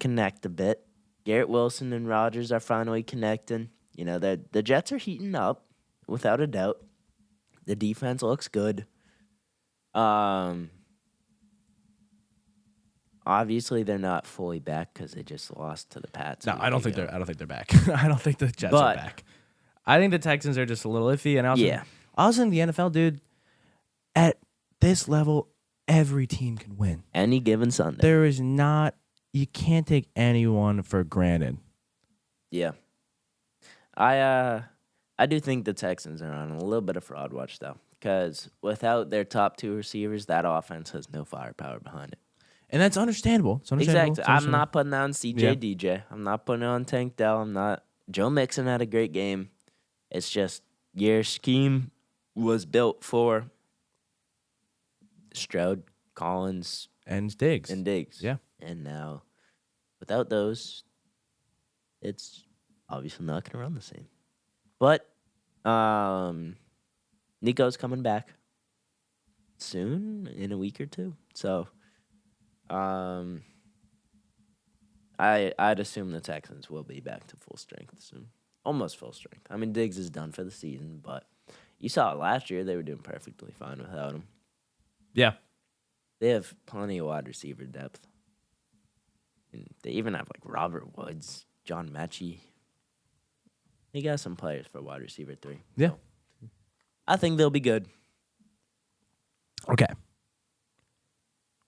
connect a bit. Garrett Wilson and Rodgers are finally connecting. You know, the Jets are heating up, without a doubt. The defense looks good. Obviously, they're not fully back because they just lost to the Pats. No, I don't think they're back. I don't think the Jets But- are back. I think the Texans are just a little iffy. And also in the NFL, dude, at this level, every team can win. Any given Sunday. There is not, you can't take anyone for granted. Yeah. I do think the Texans are on a little bit of fraud watch, though, because without their top two receivers, that offense has no firepower behind it. And that's understandable. It's understandable. Exactly. I'm not putting on CJ Yeah. DJ. I'm not putting on Tank Dell. I'm not. Joe Mixon had a great game. It's just your scheme was built for Stroud, Collins, And Diggs. and Diggs. Yeah. And now, without those, it's obviously not going to run the same. But Nico's coming back soon, in a week or two. So I'd assume the Texans will be back to full strength soon. Almost full strength. I mean, Diggs is done for the season, but you saw it last year. They were doing perfectly fine without him. Yeah. They have plenty of wide receiver depth. And they even have, like, Robert Woods, John Mechie. They got some players for wide receiver 3. Yeah. I think they'll be good. Okay.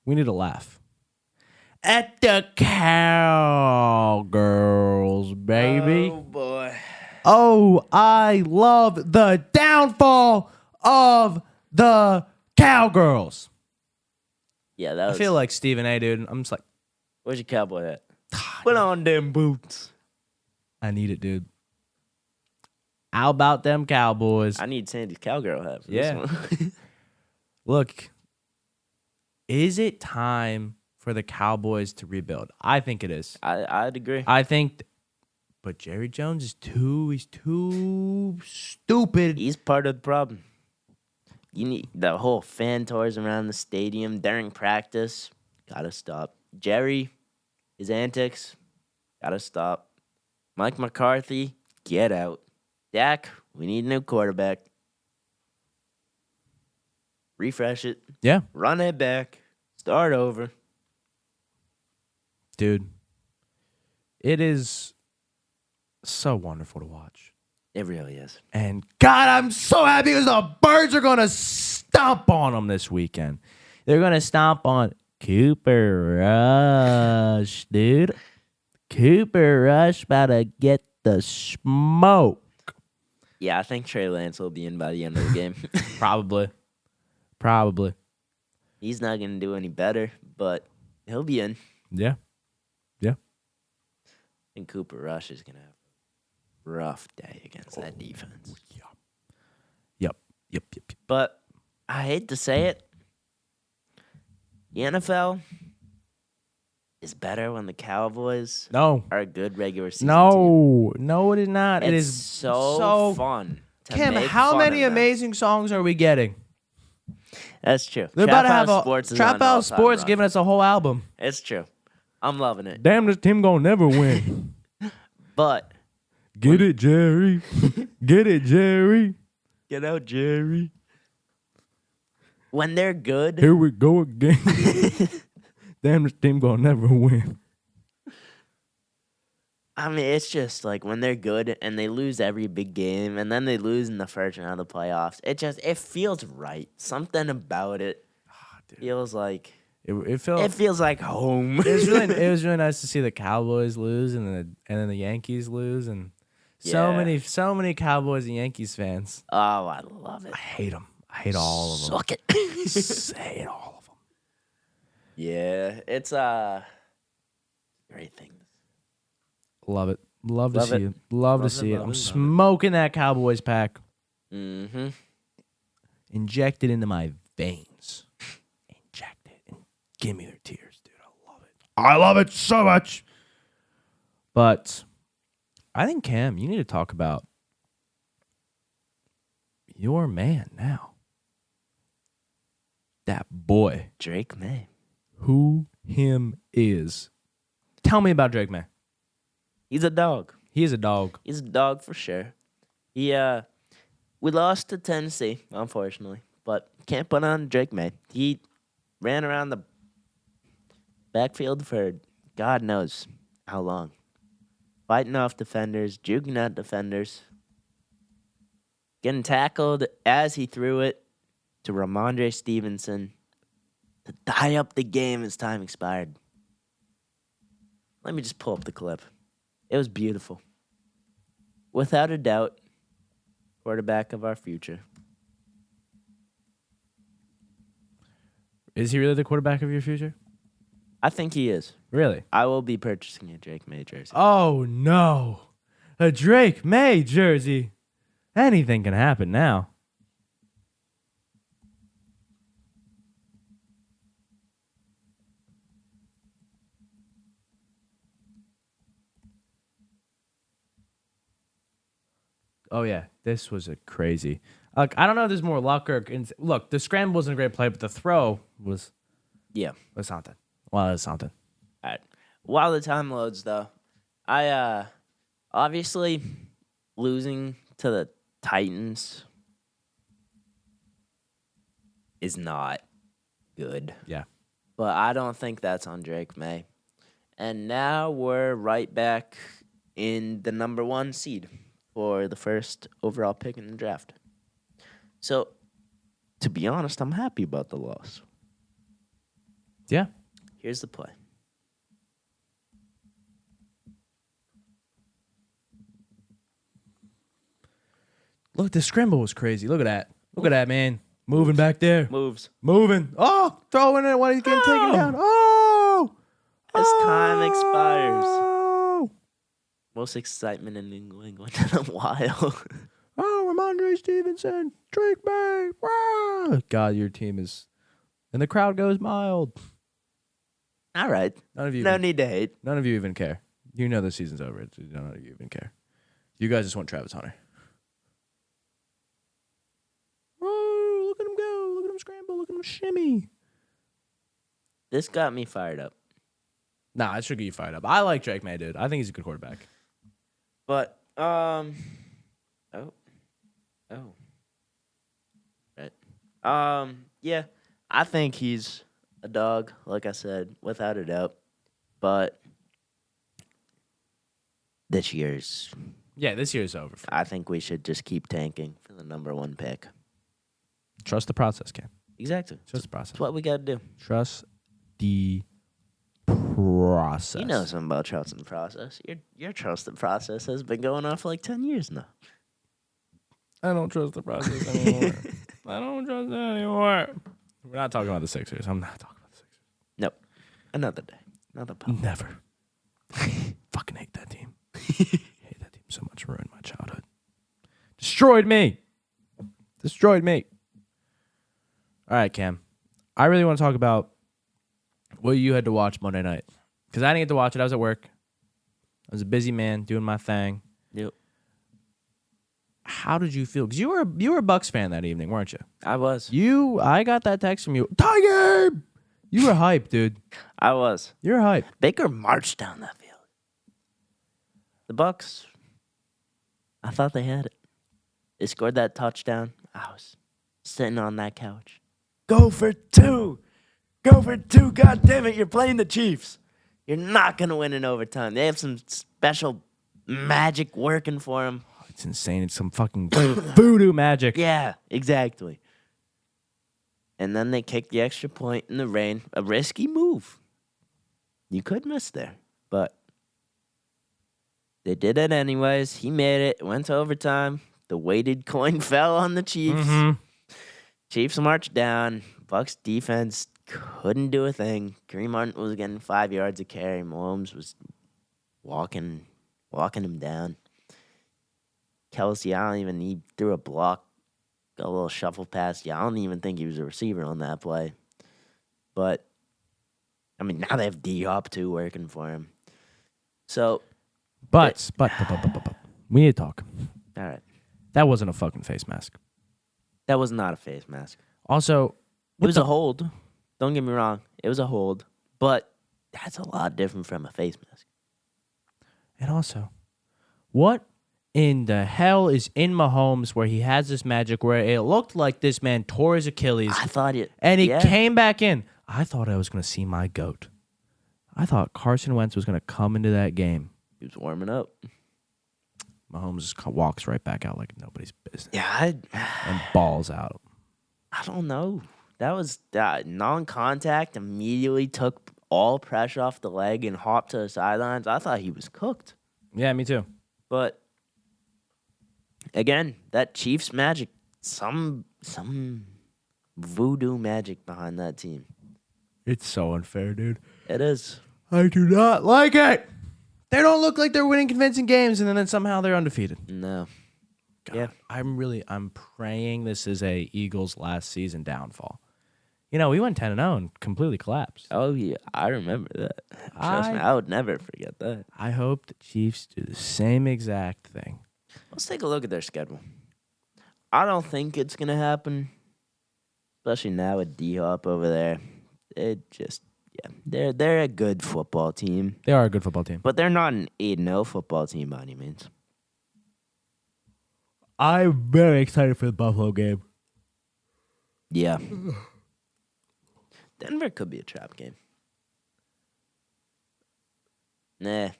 We need to laugh. At the Cowgirls, baby. Oh, boy. Oh, I love the downfall of the Cowgirls. Yeah, that I was... feel like Stephen A, dude. I'm just like, Where's your cowboy hat? Put on them boots. I need it, dude. How about them Cowboys? I need Sandy's cowgirl hat for Yeah. this one. Look, is it time for the Cowboys to rebuild? I think it is. I'd agree. I think, but Jerry Jones is he's too stupid. He's part of the problem. You need the whole fan tours around the stadium during practice. Gotta stop. Jerry, his antics, gotta stop. Mike McCarthy, get out. Dak, we need a new quarterback. Refresh it. Yeah, Run it back. Start over. dude. It is so wonderful to watch. It really is. And God, I'm so happy because the Birds are going to stomp on them this weekend. They're going to stomp on Cooper Rush, dude. Cooper Rush about to get the smoke. Yeah, I think Trey Lance will be in by the end of the game. Probably. He's not going to do any better, but he'll be in. Yeah. And Cooper Rush is going to have a rough day against that defense. Yep. But I hate to say it, the NFL is better when the Cowboys No. are a good regular season team. No, it is not. It It's is so fun. Kim, how many amazing songs are we getting? That's true. They're about to have a Sports is Trap on House all-time Sports run. giving us a whole album. It's true. I'm loving it. Damn, this team gonna never win. But Get it, Jerry. Get it, Jerry. get out, Jerry. When they're good, Here we go again. Damn, this team gonna never win. I mean, it's just like when they're good and they lose every big game and then they lose in the first round of the playoffs. It feels right. Something about it feels like It felt. it feels like home. It was really nice to see the Cowboys lose and then the Yankees lose and so Yeah. many Cowboys and Yankees fans. Oh, I love it. I hate them. I hate all of them. Suck it. I hate all of them. Yeah, it's great thing. Love it. Love to Love see it. it. Love to Love it, see it. love I'm it, love it. smoking that Cowboys pack. Mm-hmm. Inject it into my veins. Inject it and give me their tears, dude. I love it. I love it so much. But I think, Cam, you need to talk about your man now. That boy. Drake May. Who him is. Tell me about Drake May. He's a dog. He is a dog. He's a dog for sure. We lost to Tennessee, unfortunately, but can't put on Drake May. He ran around the backfield for God knows how long. Fighting off defenders, juking at defenders, getting tackled as he threw it to Ramondre Stevenson to tie up the game as time expired. Let me just pull up the clip. It was beautiful. Without a doubt, quarterback of our future. Is he really the quarterback of your future? I think he is. Really? I will be purchasing a Drake May jersey. Oh, no. A Drake May jersey. Anything can happen now. Oh, yeah. This was a crazy. Like, I don't know if there's more luck or... Look, the scramble wasn't a great play, but the throw was Yeah. something. Well, it was something. All right. While the time loads, though, I obviously losing to the Titans is not good. Yeah. But I don't think that's on Drake May. And now we're right back in the number 1 seed for the first overall pick in the draft. So, to be honest, I'm happy about the loss. Yeah. Here's the play. Look, the scramble was crazy. Look at that. Look at that, man. Moving back there. Moves. Moving. Oh, throwing it when he's getting taken down. Oh. As time expires. Oh. Most excitement in New England in a while. Oh, Ramondre Stevenson. Drake May. Wow. God, your team is... And the crowd goes mild. All right. None of you. No need to hate. None of you even care. You know the season's over. None of you even care. You guys just want Travis Hunter. Oh, look at him go. Look at him scramble. Look at him shimmy. This got me fired up. Nah, it should get you fired up. I like Drake May, dude. I think he's a good quarterback. But, right. Yeah, I think he's a dog, like I said, without a doubt. But this year's, Yeah, this year's over. I think we should just keep tanking for the number 1 pick. Trust the process, Cam. Exactly. Trust the process. That's what we got to do. Trust the process. You know something about trusting the process. Your trust the process has been going on for like 10 years now. I don't trust the process anymore. I don't trust it anymore. We're not talking about the Sixers. I'm not talking about the Sixers. Nope. Another day. Another pop. Never. Fucking hate that team. Hate that team so much. Ruined my childhood. Destroyed me. Destroyed me. All right, Cam. I really want to talk about what you had to watch Monday night. because I didn't get to watch it. I was at work. I was a busy man doing my thing. Yep. How did you feel? Because you were a Bucks fan that evening, weren't you? I was. I got that text from you. Tie game! You were hyped, dude. I was. You're hyped. Baker marched down that field. The Bucks, I thought they had it. They scored that touchdown. I was sitting on that couch. Go for 2. Go for 2. God damn it, you're playing the Chiefs. You're not going to win in overtime. They have some special magic working for them. It's insane. It's some fucking voodoo magic. Yeah, exactly. And then they kicked the extra point in the rain. A risky move. You could miss there, but they did it anyways. He made it. Went to overtime. The weighted coin fell on the Chiefs. Mm-hmm. Chiefs marched down. Bucks defense couldn't do a thing. Kareem Hunt was getting 5 yards of carry. Mahomes was walking him down. Kelsey, he threw a block, got a little shuffle pass. Yeah, I don't even think he was a receiver on that play. But, I mean, now they have D-Hop, too, working for him. So. But, we need to talk. All right. That wasn't a fucking face mask. That was not a face mask. Also, it was a hold. Don't get me wrong. It was a hold. But that's a lot different from a face mask. And also, what in the hell is in Mahomes where he has this magic where it looked like this man tore his Achilles. I thought it. And he came back in. I thought I was going to see my GOAT. I thought Carson Wentz was going to come into that game. He was warming up. Mahomes just walks right back out like nobody's business. Yeah. And balls out. I don't know. That was non-contact. Immediately took all pressure off the leg and hopped to the sidelines. I thought he was cooked. Yeah, me too. But again, that Chiefs magic, some voodoo magic behind that team. It's so unfair, dude. It is. I do not like it. They don't look like they're winning convincing games, and then somehow they're undefeated. No. God, Yeah. I'm praying this is a Eagles last season downfall. You know, we went 10-0 and completely collapsed. Oh, yeah. I remember that. Trust me, I would never forget that. I hope the Chiefs do the same exact thing. Let's take a look at their schedule. I don't think it's going to happen, especially now with D-Hop over there. It just, yeah, they're a good football team. They are a good football team. But they're not an 8-0 football team by any means. I'm very excited for the Buffalo game. Yeah. Denver could be a trap game. No.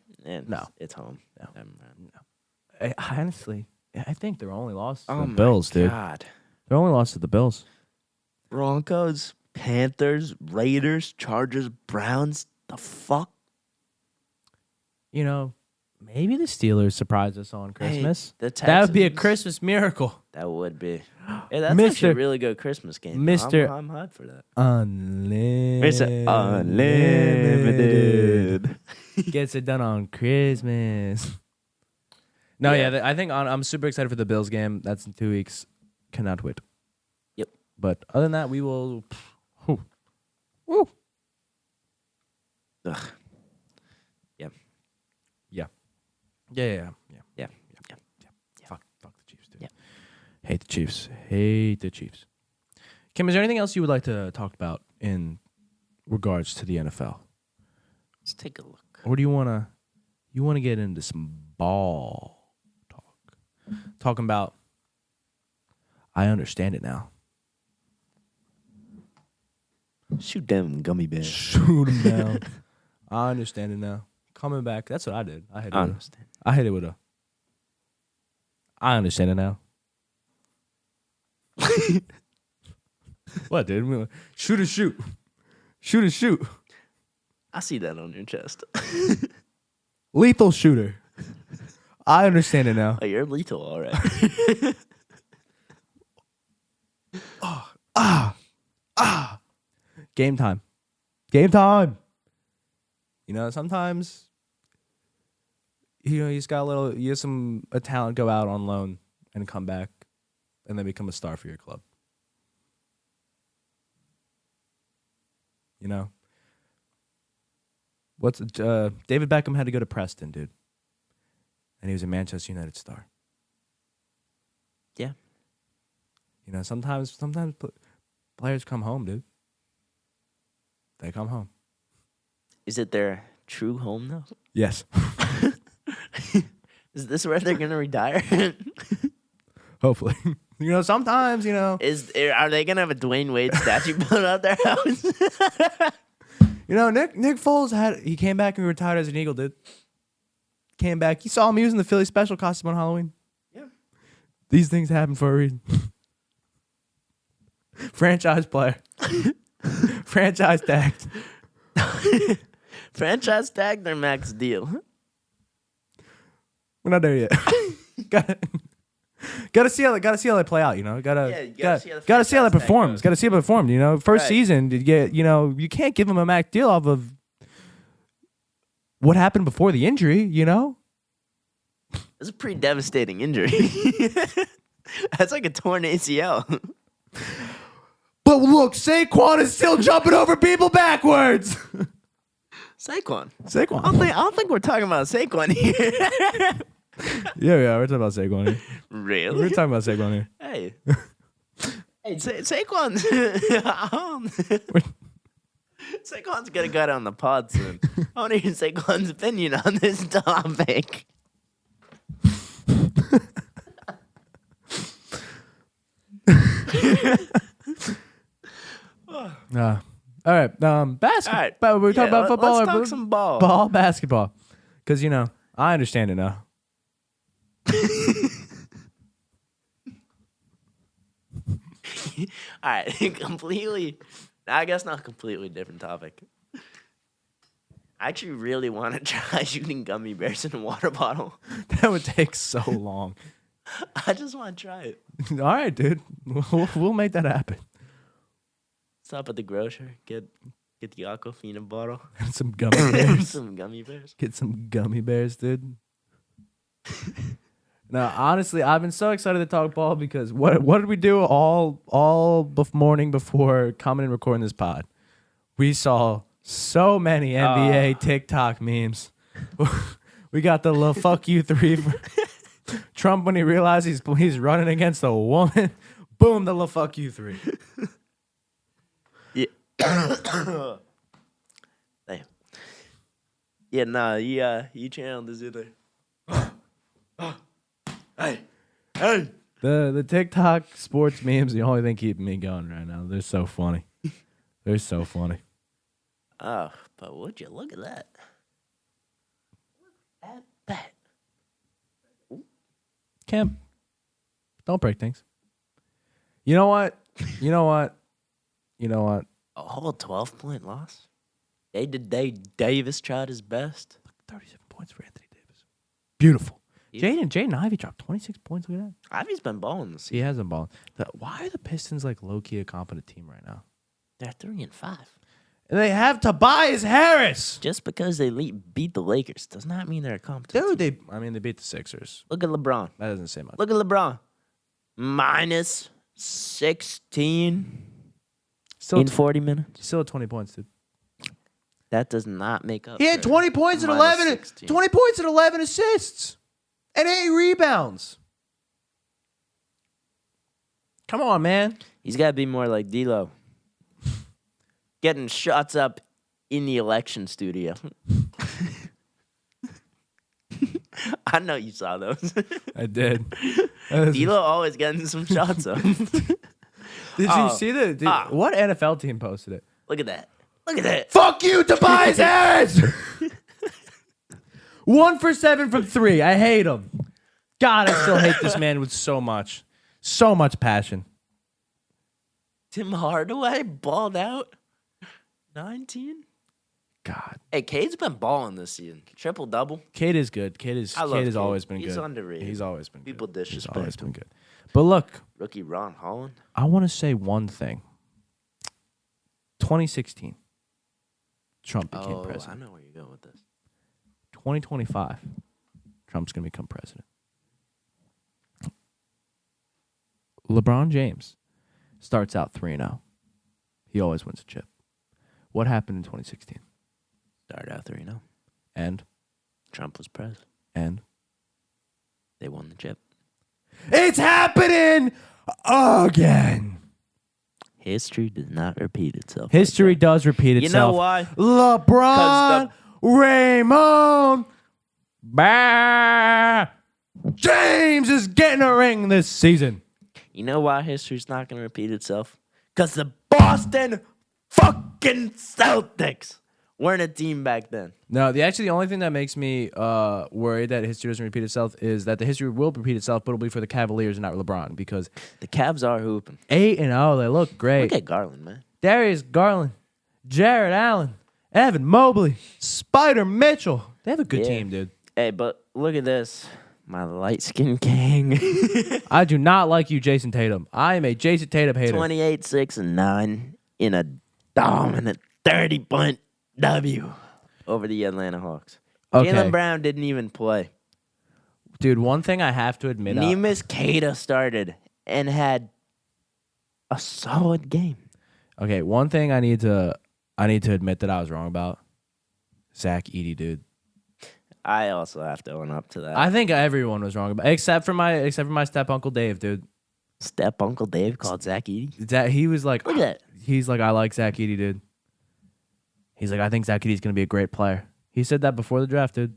It's home. No. Honestly, I think their only loss to Oh the my Bills, dude. God. Their only loss to the Bills. Broncos, Panthers, Raiders, Chargers, Browns. The fuck? You know, maybe the Steelers surprise us on Christmas. The That would be a Texans- Christmas miracle. That would be. Hey, that's actually a really good Christmas game. Mr. I'm hyped for that. Unlimited. Unlimited. Gets it done on Christmas. No, yeah, I think I'm super excited for the Bills game. That's in 2 weeks. Cannot wait. Yep. But other than that, we will. Woo. Ugh. Yeah. Fuck the Chiefs, dude. Yeah. Hate the Chiefs. Kim, is there anything else you would like to talk about in regards to the NFL? Let's take a look. Or do you want to get into some ball talk? Talking about, I understand it now. Shoot them gummy bears. Shoot him down. I understand it now. Coming back. That's what I did. I hit it with a. I understand it now. What, dude? Shoot and shoot. Shoot and shoot. I see that on your chest. Lethal shooter. I understand it now. Oh, you're lethal, all right. Game time. Game time. You know, sometimes, you know, you have a talent go out on loan and come back and then become a star for your club. You know? David Beckham had to go to Preston, dude, and he was a Manchester United star. Yeah. You know, sometimes players come home, dude. They come home. Is it their true home though? Yes. Is this where they're gonna retire? Hopefully. You know, sometimes, you know. Are they gonna have a Dwayne Wade statue built out their house? You know, Nick Foles he came back and he retired as an Eagle, dude. Came back. You saw him using the Philly special costume on Halloween. Yeah. These things happen for a reason. Franchise player. Franchise tagged. Franchise tag their max deal. We're not there yet. Gotta see how they play out. You know, gotta see how they performs. Gotta see how they perform. You know, first season, you can't give them a max deal off of what happened before the injury. You know, it's a pretty devastating injury. That's like a torn ACL. But look, Saquon is still jumping over people backwards. Saquon. Saquon. I don't think we're talking about Saquon here. Yeah, we're talking about Saquon here. Really? We're talking about Saquon here. Hey. Saquon's Saquon's gonna go on the pod soon. I want to hear Saquon's opinion on this topic. All right. Basketball. All right. We're talking about football. Let's or talk some ball. Ball, basketball. Because, you know, I understand it now. All right. Completely. I guess not completely different topic. I actually really want to try shooting gummy bears in a water bottle. That would take so long. I just want to try it. All right, dude. We'll make that happen. Stop at the grocer, get the Aquafina bottle. Some gummy bears. Some gummy bears. Get some gummy bears, dude. No, honestly, I've been so excited to talk ball because what did we do all morning before coming and recording this pod? We saw so many NBA TikTok memes. We got the little fuck you 3 for Trump when he realized he's running against a woman. Boom, the little fuck you 3. Yeah. Damn. Yeah, nah, you channeled this either. Hey. The TikTok sports memes, the only thing keeping me going right now. They're so funny. They're so funny. Oh, but would you look at that? Look at that. Cam, don't break things. You know what? A whole 12-point loss? Davis tried his best. 37 points for Anthony Davis. Beautiful. Jaden Ivey dropped 26 points. Look at that. Ivy's been balling this season. He hasn't balling. Why are the Pistons like low-key a competent team right now? They're 3-5. And they have Tobias Harris. Just because they beat the Lakers does not mean they're a competent Dude, team. they beat the Sixers. Look at LeBron. That doesn't say much. Look at LeBron. Minus 16 in 40 minutes. Still at 20 points, dude. That does not make up. He had 20 points and 11. 16. 20 points and 11 assists. And 8 rebounds. Come on, man. He's got to be more like D-Lo. Getting shots up in the election studio. I know you saw those. I did. D-Lo always getting some shots up. Did you see what NFL team posted it? Look at that. Look at that. Fuck you, Tobias Harris! 1 for 7 from 3. I hate him. God, I still hate this man with so much passion. Tim Hardaway balled out. 19? God. Hey, Cade's been balling this season. Triple-double. Cade is good. Cade has always been good. He's underrated. He's always been People good. disrespect He's always him. been good. But look, Rookie Ron Holland. I want to say one thing. 2016, Trump became president. I know where you're going with this. 2025, Trump's going to become president. LeBron James starts out 3-0. He always wins a chip. What happened in 2016? Started out 3-0. And Trump was president. and They won the chip. it's happening again. History does not repeat itself. History does repeat You itself. know why? LeBron, Raymond, James is getting a ring this season. You know why history's not going to repeat itself? Because the Boston fucking Celtics weren't a team back then. No, the only thing that makes me worried that history doesn't repeat itself is that the history will repeat itself, but it'll be for the Cavaliers and not LeBron because The Cavs are hooping. 8-0, they look great. Look at Garland, man. Darius Garland, Jared Allen, Evan Mobley, Spider Mitchell. They have a good team, dude. Hey, but look at this. My light-skinned king. I do not like you, Jason Tatum. I am a Jason Tatum hater. 28, 6, and 9 in a dominant 30-point W over the Atlanta Hawks. Okay. Jaylen Brown didn't even play. Dude, one thing I have to admit. Neemias Queta started and had a solid game. Okay, one thing I need to admit that I was wrong about. Zach Edey, dude. I also have to own up to that. I think everyone was wrong about except for my step uncle Dave, dude. Step Uncle Dave called Zach Edey. That he was like, Look at that. He's like, I like Zach Edey, dude. He's like, I think Zach Edey's gonna be a great player. He said that before the draft, dude.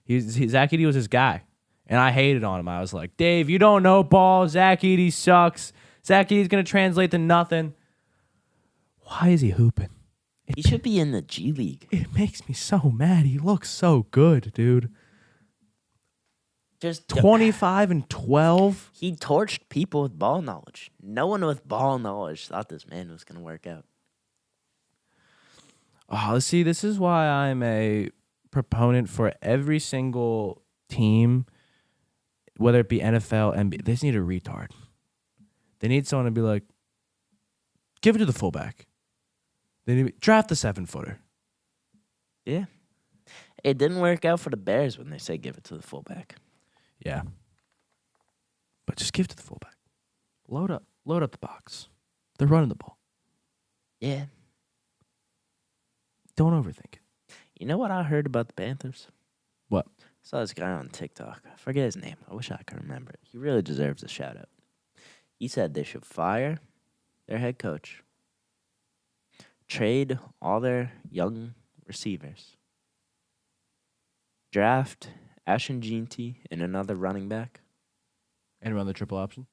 Zach Edey was his guy, and I hated on him. I was like, Dave, you don't know ball. Zach Edey sucks. Zach Edey's gonna translate to nothing. Why is he hooping? He should be in the G League. It makes me so mad. He looks so good, dude. Just 25 and 12. He torched people with ball knowledge. No one with ball knowledge thought this man was going to work out. Oh, see, this is why I'm a proponent for every single team, whether it be NFL, NBA. They just need a retard. They need someone to be like, give it to the fullback. They need draft the 7-footer. Yeah. It didn't work out for the Bears when they say give it to the fullback. Yeah. But just give it to the fullback. Load up the box. They're running the ball. Yeah. Don't overthink it. You know what I heard about the Panthers? What? I saw this guy on TikTok. I forget his name. I wish I could remember it. He really deserves a shout out. He said they should fire their head coach, trade all their young receivers, draft Ashton Jeanty and another running back, And run the triple option.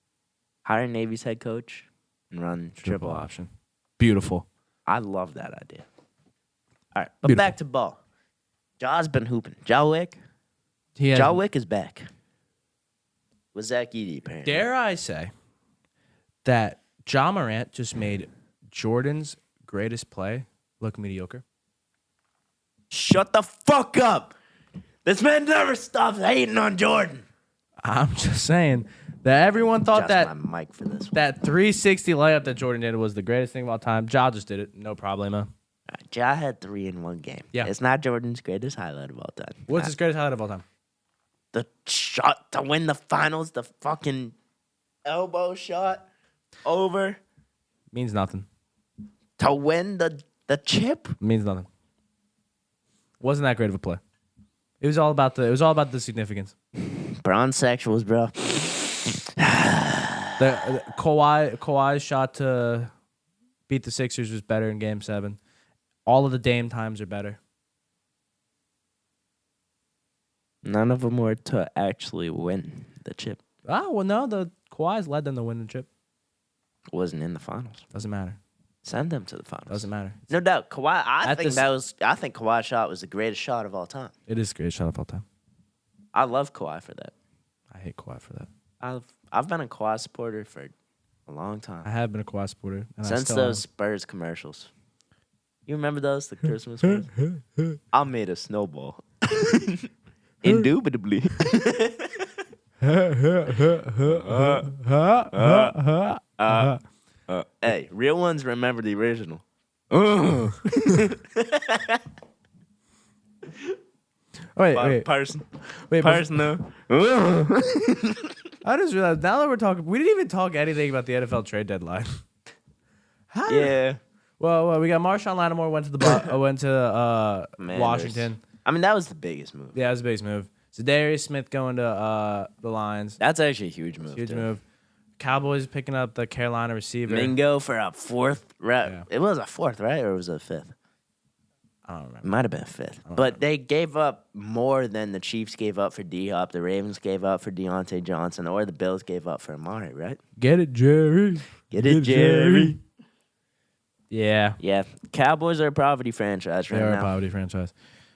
hire Navy's head coach, and run triple option. option. Beautiful. I love that idea. All right, but Beautiful. back to ball. Jaw's been hooping. Jaw Wick. He has, Jaw Wick is back. With Zach Edey, apparently. dare I say that Ja Morant just made Jordan's greatest play look mediocre? Shut the fuck up. This man never stops hating on Jordan. I'm just saying that everyone thought Adjust my mic for this one. that 360 layup that Jordan did was the greatest thing of all time. Ja just did it. No problemo. Ja had 3 in one game. Yeah. It's not Jordan's greatest highlight of all time. What's his greatest highlight of all time? The shot to win the finals, the fucking elbow shot over Means nothing. to win the chip. Means nothing. Wasn't that great of a play. It was all about the significance. Bronze sexuals, bro. The Kawhi's shot to beat the Sixers was better in Game 7. All of the Dame times are better. None of them were to actually win the chip. Ah, well, no, the Kawhi's led them to win the chip. Wasn't in the finals. Doesn't matter. Send them to the finals. Doesn't matter. No doubt. Kawhi. I At think this- Kawhi's shot was the greatest shot of all time. It is the greatest shot of all time. I love Kawhi for that. I hate Kawhi for that. I've been a Kawhi supporter for a long I time. have been a Kawhi supporter. And I Since still those Spurs commercials. You remember those? The Christmas ones? I made a snowball. Indubitably. Hey, real ones remember the original. am. Wait. Person. Wait, Personal. I just realized now that we're talking, we didn't even talk anything about the NFL trade deadline. How? Yeah. Well, we got Marshawn Lattimore went to Commanders. Washington. I mean, that was the biggest move. Yeah, that was a base move. Zadarius Smith going to the Lions. That's actually a huge move. Huge too. move. Cowboys picking up the Carolina receiver. Mingo for a fourth rep. Yeah. It was a fourth, right? Or was it a fifth? I don't It remember. might have been a fifth. But they gave up more than the Chiefs gave up for D-Hop, the Ravens gave up for Deontay Johnson, or the Bills gave up for Amari, right? Get it, Jerry. Get it, Jerry. Yeah, Yeah, Cowboys are a poverty franchise right they're a now. poverty franchise.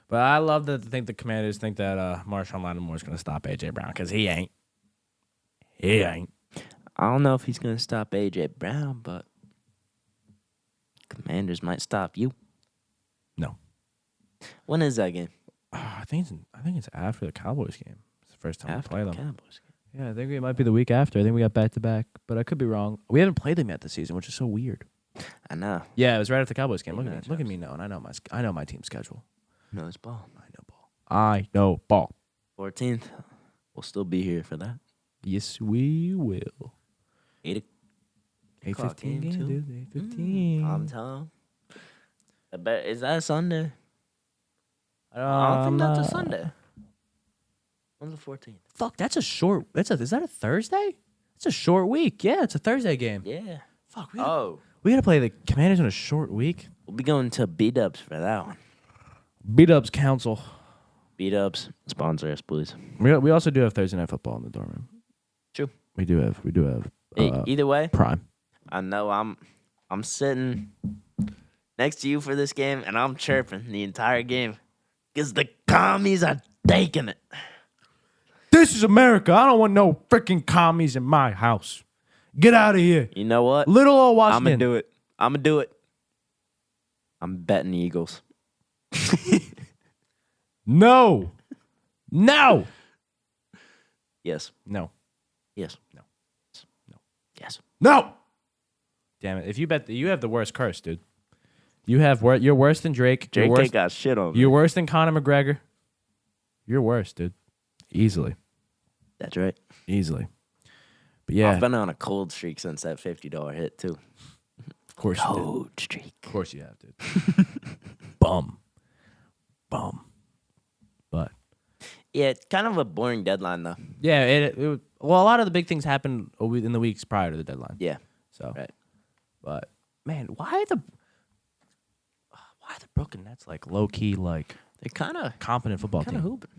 But I love that the Commanders think that Marshawn Lattimore is going to stop A.J. Brown because he ain't. He ain't. I don't know if he's going to stop A.J. Brown, but Commanders might stop you. No. When is that game? I think it's after the Cowboys game. It's the first time After we play the them. Cowboys game. Yeah, I think it might be the week after. I think we got back to back, but I could be wrong. We haven't played them yet this season, which is so weird. I know. Yeah, it was right after the Cowboys game. Big Look at me. matchups. Look at me knowing. I know my team schedule. No, it's ball. I know ball. I know ball. 14th. We'll still be here for that. Yes, we will. 8 o'clock 8:15 game, game, too. dude. 8:15. I'm Tom. I bet, is that a Sunday? I don't Um, think that's a Sunday. When's the 14th? Fuck, that's a short. Is that a Thursday? It's a short week. Yeah, it's a Thursday game. Yeah. Fuck, Oh. we gotta play the Commanders on a short week. We'll be going to B-Dubs for that one. Beat Ups Council. B-Dubs, sponsor us, please. We also do have Thursday night football in the dorm room. True. We do have. Either way, Prime. I know I'm sitting next to you for this game, and I'm chirping the entire game because the commies are taking it. This is America. I don't want no freaking commies in my house. Get out of here. You know what? Little old I'm Washington. going to do it. I'm betting the Eagles. No. No. Yes. No. Yes. No. No. Yes. No. Damn it. If you bet, you have the worst curse, dude. You're worse than Drake. You're JK worse, got shit on me. you're worse than Conor McGregor. You're worse, dude. Easily. That's right. Easily. But yeah, I've been on a cold streak since that $50 hit, too. of course you did. Cold streak. Of course you have, dude. Bum. But Yeah, it's kind of a boring deadline, though. yeah, well, a lot of the big things happened in the weeks prior to the deadline. Yeah. So, Right. But man, why are the Brooklyn Nets like low key like They're kind of competent football team? hooping.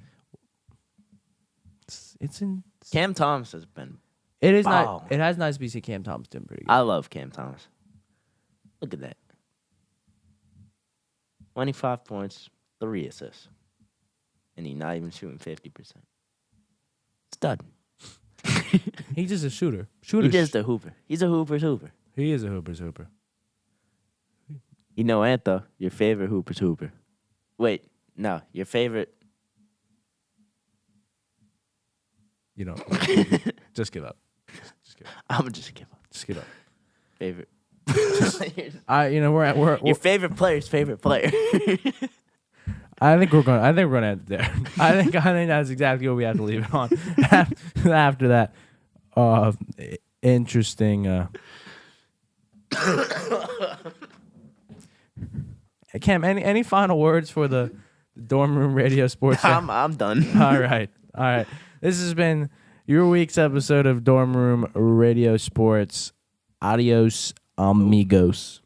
It's in. Cam Thomas has been. It is Wow. not. It has nice to see Cam Thomas doing pretty good. I love Cam Thomas. Look at that. 25 points, 3 assists. And he's not even shooting 50%. Stud. He's just a shooter. He's just a hooper. He's a hooper's hooper. He is a hooper's hooper. You know, Antho, your favorite hooper's hooper. Wait, no, your favorite. You know, just give up. Just give up. I'm going to just give up. Just give up. Favorite. We're Your favorite player's favorite player. I think we're going to end it there. I think that's exactly what we have to leave it on. After that, interesting. Cam, any final words for the dorm room radio sports? I'm done. All right. This has been your week's episode of Dorm Room Radio Sports. Adios, amigos.